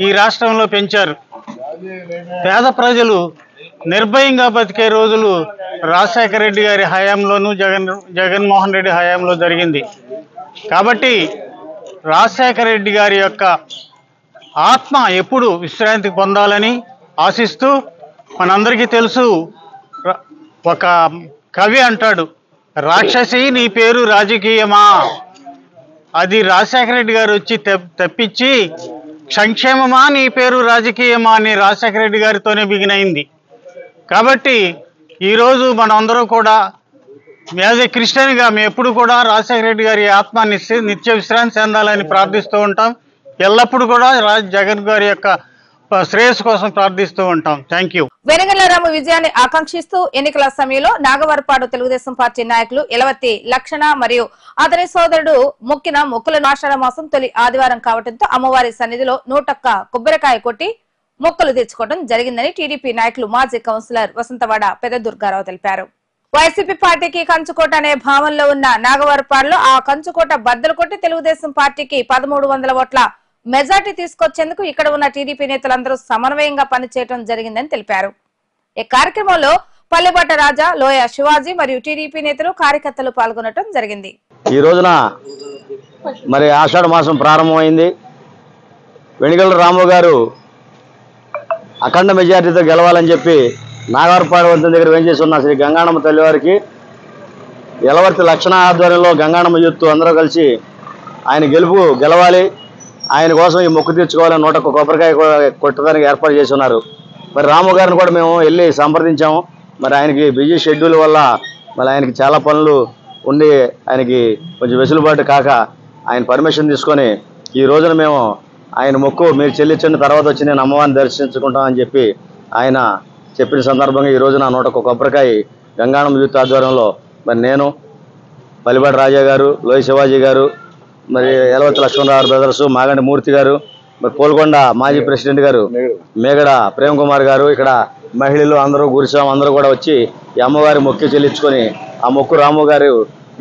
ఈ రాష్ట్రంలో పెంచారు. పేద ప్రజలు నిర్భయంగా బతికే రోజులు రాజశేఖర రెడ్డి గారి హయాంలోనూ జగన్మోహన్ రెడ్డి హయాంలో జరిగింది. కాబట్టి రాజశేఖర రెడ్డి గారి యొక్క ఆత్మ ఎప్పుడు విశ్రాంతి పొందాలని ఆశిస్తూ, మనందరికీ తెలుసు ఒక కవి అంటాడు, రాక్షసి నీ పేరు రాజకీయమా. అది రాజశేఖర రెడ్డి గారు వచ్చి తప్పించి సంక్షేమమా నీ పేరు రాజకీయమా అని రాజశేఖర రెడ్డి గారితోనే బిగినైంది. కాబట్టి ఈరోజు మనందరూ కూడా యాజ్ ఏ క్రిస్టియన్గా మేము ఎప్పుడు కూడా రాజశేఖర రెడ్డి గారి ఆత్మ నిత్య విశ్రాంతి చెందాలని ప్రార్థిస్తూ ఉంటాం. ఎల్లప్పుడూ కూడా జగన్ గారి యొక్క శ్రేయస్సు కోసం ప్రార్థిస్తూ ఉంటాం. Thank you. వెనగళ్ల రాము విజయాన్ని ఆకాంక్షిస్తూ ఎన్నికల సమయంలో నాగవరపాడు తెలుగుదేశం పార్టీ నాయకులు ఎలవత్తి లక్షణ మరియు అతని సోదరుడు మొక్కిన మొక్కుల ఆషాఢ మాసం తొలి ఆదివారం కావడంతో అమ్మవారి సన్నిధిలో 101 కొబ్బరికాయ కొట్టి మొక్కలు తెచ్చుకోవడం జరిగిందని టీడీపీ నాయకులు మాజీ కౌన్సిలర్ వసంతవాడ పెద్ద దుర్గారావు తెలిపారు. వైసీపీ పార్టీకి కంచుకోట అనే భావనలో ఉన్న నాగవరపాడులో ఆ కంచుకోట బద్దలు కొట్టి తెలుగుదేశం పార్టీకి 1300 ఓట్ల మెజార్టీ తీసుకొచ్చేందుకు ఇక్కడ ఉన్న టీడీపీ నేతలందరూ సమన్వయంగా పనిచేయడం జరిగిందని తెలిపారు. ఈ కార్యక్రమంలో పల్లెబట్ట రాజా, లోయ శివాజీ మరియు టీడీపీ నేతలు కార్యకర్తలు పాల్గొనడం జరిగింది. ఈ రోజున మరి ఆషాఢ మాసం ప్రారంభమైంది. వెనిగళ్ల రాము గారు అఖండ మెజార్టీతో గెలవాలని చెప్పి నాగవరపాడు వంతెన దగ్గర వేంచేసి ఉన్న శ్రీ గంగాణమ్మ తల్లివారికి ఎలవర్తి లక్షణ ఆధ్వర్యంలో గంగాణమ్మ యూత్ అందరూ కలిసి ఆయన గెలవాలి, ఆయన కోసం ఈ మొక్కు తీర్చుకోవాలని 101 కొబ్బరికాయ కొట్టడానికి ఏర్పాటు చేసి ఉన్నారు. మరి రాము గారిని కూడా మేము వెళ్ళి సంప్రదించాము. మరి ఆయనకి బిజీ షెడ్యూల్ వల్ల మరి ఆయనకి చాలా పనులు ఉండి ఆయనకి కొంచెం వెసులుబాటు కాక ఆయన పర్మిషన్ తీసుకొని ఈ రోజున మేము ఆయన మొక్కు మీరు చెల్లించిన తర్వాత వచ్చి నేను అమ్మవారిని దర్శించుకుంటామని చెప్పి ఆయన చెప్పిన సందర్భంగా ఈ రోజున 101 కొబ్బరికాయ గంగాణమ్మ యూత్ ఆధ్వర్యంలో మరి నేను, పల్లిబాటి రాజా గారు, లోయ శివాజీ గారు, మరి ఎలవత్తి లక్ష్మణరావు బ్రదర్స్, మాగండి మూర్తి గారు, మరి పోల్కొండ మాజీ ప్రెసిడెంట్ గారు మేగడ ప్రేమ్ కుమార్ గారు, ఇక్కడ మహిళలు అందరూ గురిసాం అందరూ కూడా వచ్చి ఈ అమ్మవారి మొక్కి చెల్లించుకొని ఆ మొక్కు రాము గారు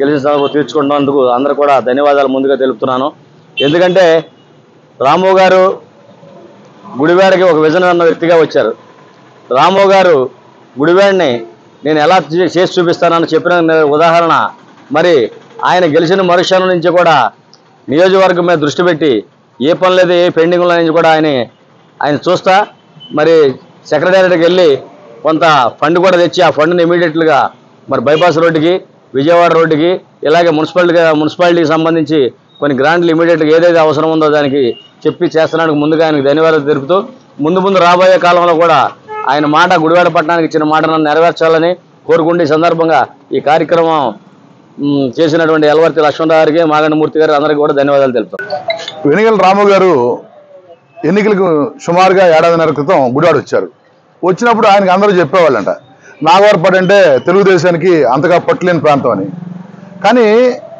గెలిచిన సందర్భంగా తీర్చుకున్నందుకు అందరూ కూడా ధన్యవాదాలు ముందుగా తెలుపుతున్నాను. ఎందుకంటే రాము గారు గుడివాడకి ఒక విజన్ అన్న వ్యక్తిగా వచ్చారు. రాము గారు గుడివాడిని నేను ఎలా చేసి చూపిస్తానని చెప్పిన ఉదాహరణ. మరి ఆయన గెలిచిన మరుక్షణం నుంచి కూడా నియోజకవర్గం మీద దృష్టి పెట్టి ఏ పని లేదు, ఏ పెండింగ్ల నుంచి కూడా ఆయన చూస్తా మరి సెక్రటేరియట్కి వెళ్ళి కొంత ఫండ్ కూడా తెచ్చి ఆ ఫండ్ని ఇమీడియట్గా మరి బైపాస్ రోడ్డుకి, విజయవాడ రోడ్డుకి, ఇలాగే మున్సిపాలిటీకి సంబంధించి కొన్ని గ్రాంట్లు ఇమీడియట్గా ఏదైతే అవసరం ఉందో దానికి చెప్పి చేస్తున్నానికి ముందుగా ఆయనకు ధన్యవాదాలు తెలుపుతూ ముందు రాబోయే కాలంలో కూడా ఆయన మాట గుడివాడ పట్టణానికి ఇచ్చిన మాటను నెరవేర్చాలని కోరుకుంటే ఈ సందర్భంగా ఈ కార్యక్రమం చేసినటువంటి ఎల్వర్తి లక్ష్మణరావు గారికి, మాగండమూర్తి గారికి అందరికీ కూడా ధన్యవాదాలు తెలుపుతాం. వెనిగల రాము గారు ఎన్నికలకు సుమారుగా ఏడాదిన్నర క్రితం గుడివాడ వచ్చారు. వచ్చినప్పుడు ఆయనకు అందరూ చెప్పేవాళ్ళంట నాగవరపేట అంటే తెలుగుదేశానికి అంతగా పట్టులేని ప్రాంతం అని. కానీ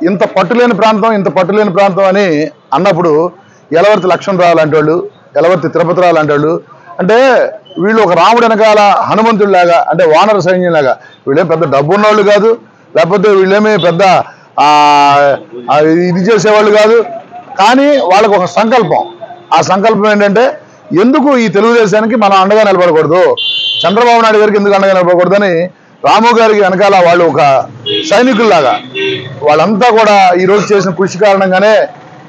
ఇంత పట్టులేని ప్రాంతం అని అన్నప్పుడు ఎలవర్తి లక్ష్మణరావు లాంటి వాళ్ళు, ఎలవర్తి తిరుపతిరావు లాంటి వాళ్ళు, అంటే వీళ్ళు ఒక రాముడు వెనకాల హనుమంతుడిలాగా, అంటే వానర సైన్యంలాగా, వీళ్ళేం పెద్ద డబ్బు ఉన్నవాళ్ళు కాదు, లేకపోతే వీళ్ళేమీ పెద్ద ఇది చేసేవాళ్ళు కాదు. కానీ వాళ్ళకు ఒక సంకల్పం, ఆ సంకల్పం ఏంటంటే ఎందుకు ఈ తెలుగుదేశానికి మనం అండగా నిలబడకూడదు, చంద్రబాబు నాయుడు గారికి ఎందుకు అండగా నిలబడకూడదని రాము గారికి వెనకాల వాళ్ళు ఒక సైనికుల్లాగా వాళ్ళంతా కూడా ఈరోజు చేసిన కృషి కారణంగానే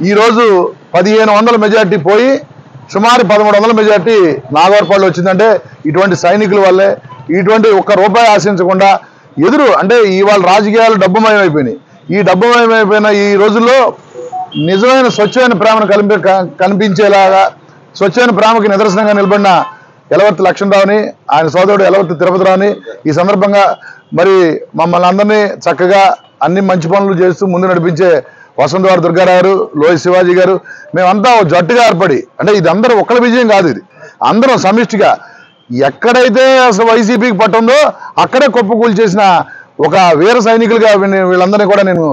ఈరోజు 1500 మెజార్టీ పోయి సుమారు 1300 మెజార్టీ నాగవరపల్లి వచ్చిందంటే ఇటువంటి సైనికుల వల్లే. ఇటువంటి ఒక్క రూపాయి ఆశించకుండా ఎదురు అంటే ఇవాళ రాజకీయాలు డబ్బుమయమైపోయినాయి. ఈ డబ్బుమయమైపోయిన ఈ రోజుల్లో నిజమైన స్వచ్ఛమైన ప్రేమను కనిపించేలాగా, స్వచ్ఛమైన ప్రేమకి నిదర్శనంగా నిలబడిన ఎలవర్తి లక్ష్మణరావుని, ఆయన సోదరుడు ఎలవర్తి తిరుపతిరావుని ఈ సందర్భంగా మరి మమ్మల్ని అందరినీ చక్కగా అన్ని మంచి పనులు చేస్తూ ముందు నడిపించే వసంతవారి దుర్గారావు గారు, లోయ శివాజీ గారు, మేమంతా జట్టుగా ఏర్పడి, అంటే ఇది అందరూ ఒక్కల విజయం కాదు, ఇది అందరం సమిష్టిగా ఎక్కడైతే అసలు వైసీపీకి పట్టుందో అక్కడే కుప్పకూలు చేసిన ఒక వీర సైనికులుగా వీళ్ళందరినీ కూడా నేను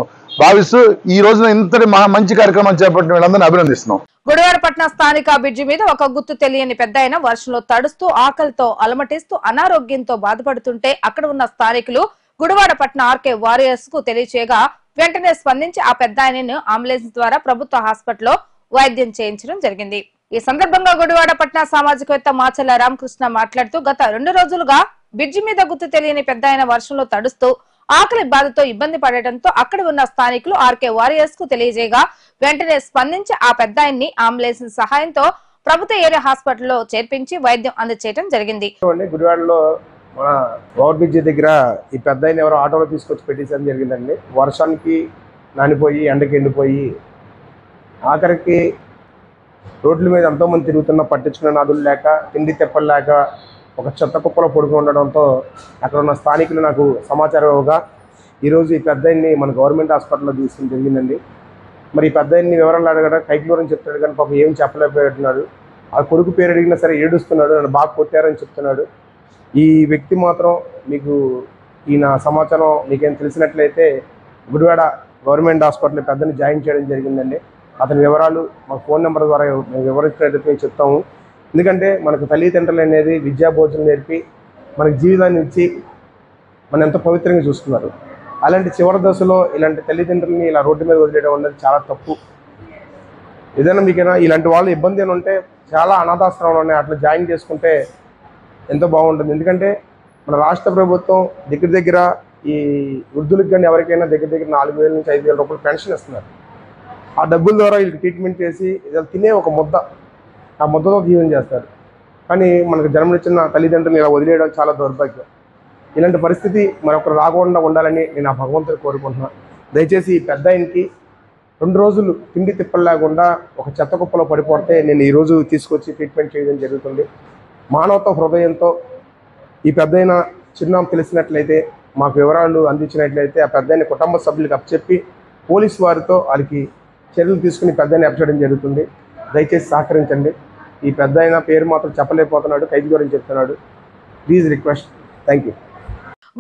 భావిస్తూ ఈ రోజున ఇంతటి మంచి కార్యక్రమం చేపట్టిన వీళ్ళందరినీ అభినందిస్తున్నాం. గుడివాడ పట్టణ స్థానిక బ్రిడ్జి మీద ఒక గుర్తు తెలియని పెద్దాయన వర్షంలో తడుస్తూ ఆకలితో అలమటిస్తూ అనారోగ్యంతో బాధపడుతుంటే అక్కడ ఉన్న స్థానికులు గుడివాడ పట్టణ ఆర్కే వారియర్స్ కు తెలియచేయగా వెంటనే స్పందించి ఆ పెద్దాయనను అంబులెన్స్ ద్వారా ప్రభుత్వ హాస్పిటల్లో వైద్యం చేయించడం జరిగింది. ఈ సందర్భంగా గుడివాడ పట్టణ సామాజికవేత్త మాచల్ల రామకృష్ణ మాట్లాడుతూ గత 2 రోజులుగా బ్రిడ్జి మీద గుర్తు తెలియని పెద్దాయన వర్షంలో తడుస్తూ ఆకలి బాధతో ఇబ్బంది పడటంతో అక్కడ ఉన్న స్థానికులు ఆర్కే వారియర్స్ కు తెలియజేయగా వెంటనే స్పందించి ఆ పెద్దాయన్ని అంబులెన్స్ సహాయంతో ప్రభుత్వ ఏరియా హాస్పిటల్లో చేర్పించి వైద్యం అందజేయడం జరిగింది. గుడివాడలో మన ఓవర్ బ్రిడ్జి దగ్గర ఈ పెద్దాయన ఎవరో ఆటోలో తీసుకొచ్చి పెట్టేసడం జరిగిందండి. వర్షానికి నానిపోయి ఎండకి ఎండిపోయి ఆఖరికి రోడ్ల మీద ఎంతోమంది తిరుగుతున్న పట్టించుకునే నాదులు లేక, తిండి తెప్పలు లేక ఒక చెత్త కుప్పలో పడుకుని ఉండడంతో అక్కడ ఉన్న స్థానికులు నాకు సమాచారం ఇవ్వగా ఈరోజు ఈ పెద్దాయన్ని మన గవర్నమెంట్ హాస్పిటల్లో తీసుకుని జరిగిందండి. మరి ఈ పెద్దాయన్ని వివరాలు అడగడం కైక్లూరని చెప్తాడు కానీ పాపం ఏం చెప్పలేకపోతున్నాడు. ఆ కొడుకు పేరు అడిగినా సరే ఏడుస్తున్నాడు, నన్ను బాగా కొట్టారని చెప్తున్నాడు. ఈ వ్యక్తి మాత్రం మీకు ఈయన సమాచారం మీకేం తెలిసినట్లయితే గుడివాడ గవర్నమెంట్ హాస్పిటల్ పెద్దని జాయిన్ చేయడం జరిగిందండి. అతని వివరాలు మా ఫోన్ నెంబర్ ద్వారా వివరించినట్లయితే మేము చెప్తాము. ఎందుకంటే మనకు తల్లిదండ్రులు అనేది విద్యా భోజనం నేర్పి మనకు జీవితాన్ని ఇచ్చి మనం ఎంతో పవిత్రంగా చూస్తున్నారు. అలాంటి చివరి దశలో ఇలాంటి తల్లిదండ్రులని ఇలా రోడ్డు మీద వదిలేయడం అనేది చాలా తప్పు. ఏదైనా మీకైనా ఇలాంటి వాళ్ళు ఇబ్బంది అని ఉంటే చాలా అనాథాశ్రమాలు ఉన్నాయి, అట్లా జాయిన్ చేసుకుంటే ఎంతో బాగుంటుంది. ఎందుకంటే మన రాష్ట్ర ప్రభుత్వం దగ్గర ఈ వృద్ధులకు కానీ ఎవరికైనా దగ్గర 4,000 నుంచి 5,000 రూపాయలు పెన్షన్ ఇస్తున్నారు. ఆ డబ్బుల ద్వారా వీళ్ళకి ట్రీట్మెంట్ చేసి తినే ఒక ముద్ద, ఆ ముద్దతో జీవనం చేస్తారు. కానీ మనకు జన్మనిచ్చిన తల్లిదండ్రులు ఇలా వదిలేయడం చాలా దౌర్భాగ్యం. ఇలాంటి పరిస్థితి మరొకరు రాకుండా ఉండాలని నేను ఆ భగవంతుని కోరుకుంటున్నాను. దయచేసి ఈ పెద్దాయనకి 2 రోజులు తిండి తిప్పలు లేకుండా ఒక చెత్త కుప్పలో పడిపోతే నేను ఈరోజు తీసుకొచ్చి ట్రీట్మెంట్ చేయడం జరుగుతుంది. మానవత హృదయంతో ఈ పెద్దాయన చిరునామా తెలిసినట్లయితే మాకు వివరాలు అందించినట్లయితే ఆ పెద్దాయన కుటుంబ సభ్యులకు అప్పచెప్పి పోలీసు వారితో వాళ్ళకి చర్యలు తీసుకుని పెద్దాయన అప్పచేయడం జరుగుతుంది. దయచేసి సహకరించండి. ఈ పెద్దాయన పేరు మాత్రం చెప్పలేకపోతున్నాడు, ఖైదీ గురించి చెప్తున్నాడు. Please request. Thank you.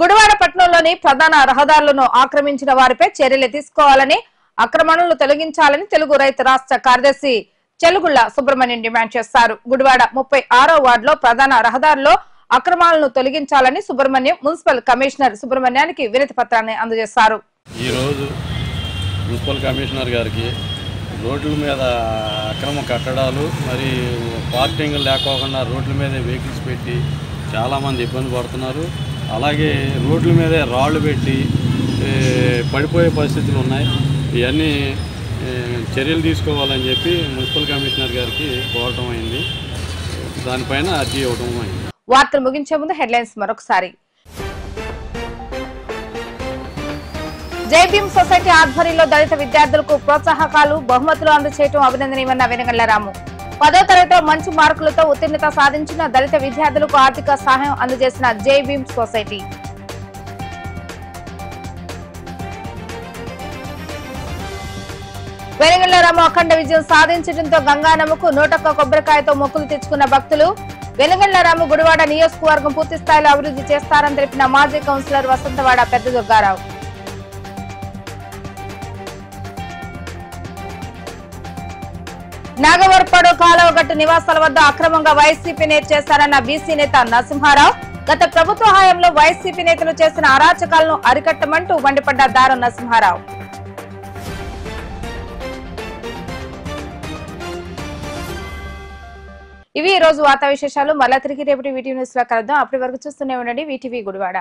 Gudivada పట్టణంలోని ప్రధాన రహదారులను ఆక్రమించిన వారిపై చర్యలు తీసుకోవాలని, ఆక్రమణలు తొలగించాలని తెలుగు రైతు రాష్ట్ర కార్యదర్శి చెలుగుళ్ల సుబ్రహ్మణ్యం డిమాండ్ చేశారు. గుడివాడ 36వ వార్డులో ప్రధాన రహదారిలో అక్రమాలను తొలగించాలని సుబ్రహ్మణ్యం మున్సిపల్ కమిషనర్ సుబ్రహ్మణ్యానికి వినతి పత్రాన్ని అందజేశారు. ఈరోజు మున్సిపల్ కమిషనర్ గారికి రోడ్ల మీద అక్రమ కట్టడాలు మరి పార్కింగ్ లేకోకుండా రోడ్ల మీద వెహికల్స్ పెట్టి చాలామంది ఇబ్బంది పడుతున్నారు. అలాగే రోడ్ల మీదే రాళ్ళు పెట్టి పడిపోయే పరిస్థితులు ఉన్నాయి. ఇవన్నీ చర్యలు తీసుకోవాలని చెప్పి మున్సిపల్ కమిషనర్ గారికి కోరటం అయింది. దానిపైన అర్జీ ఇవ్వడం అయింది. వార్తలు ముగించే ముందు హెడ్లైన్స్ మరొకసారి. జై భీమ్ సొసైటీ ఆధ్వర్యంలో దళిత విద్యార్థులకు ప్రోత్సాహకాలు బహుమతులు అందజేయడం అభినందనీయమన్న వెనగళ్ల రాము. 10వ తరగతిలో మంచి మార్కులతో ఉత్తీర్ణత సాధించిన దళిత విద్యార్థులకు ఆర్థిక సహాయం అందజేసిన జై భీమ్ సొసైటీ. వెనగళ్ల రాము అఖండ విజయం సాధించడంతో గంగానమ్మకు 101 కొబ్బరికాయతో మొక్కులు తెచ్చుకున్న భక్తులు. వెనగళ్ల రాము గుడివాడ నియోజకవర్గం పూర్తి స్థాయిలో అభివృద్ధి చేస్తారని తెలిపిన మాజీ కౌన్సిలర్ వసంతవాడ పెద్ద దుర్గారావు. నాగవరపాడు కాలువగట్టు నివాసాల వద్ద అక్రమంగా వైసీపీ నేత చేశారన్న బీసీ నేత నరసింహారావు. గత ప్రభుత్వ హయాంలో వైసీపీ నేతలు చేసిన అరాచకాలను అరికట్టమంటూ మండిపడ్డ దారం నరసింహారావు. ఇవి ఈ రోజు వార్తా విశేషాలు. మళ్ళా తిరిగి రేపటి వీటీవీ న్యూస్ లో కలుద్దాం. అప్పటి వరకు చూస్తూనే ఉండండి వీటీవీ గుడివాడ.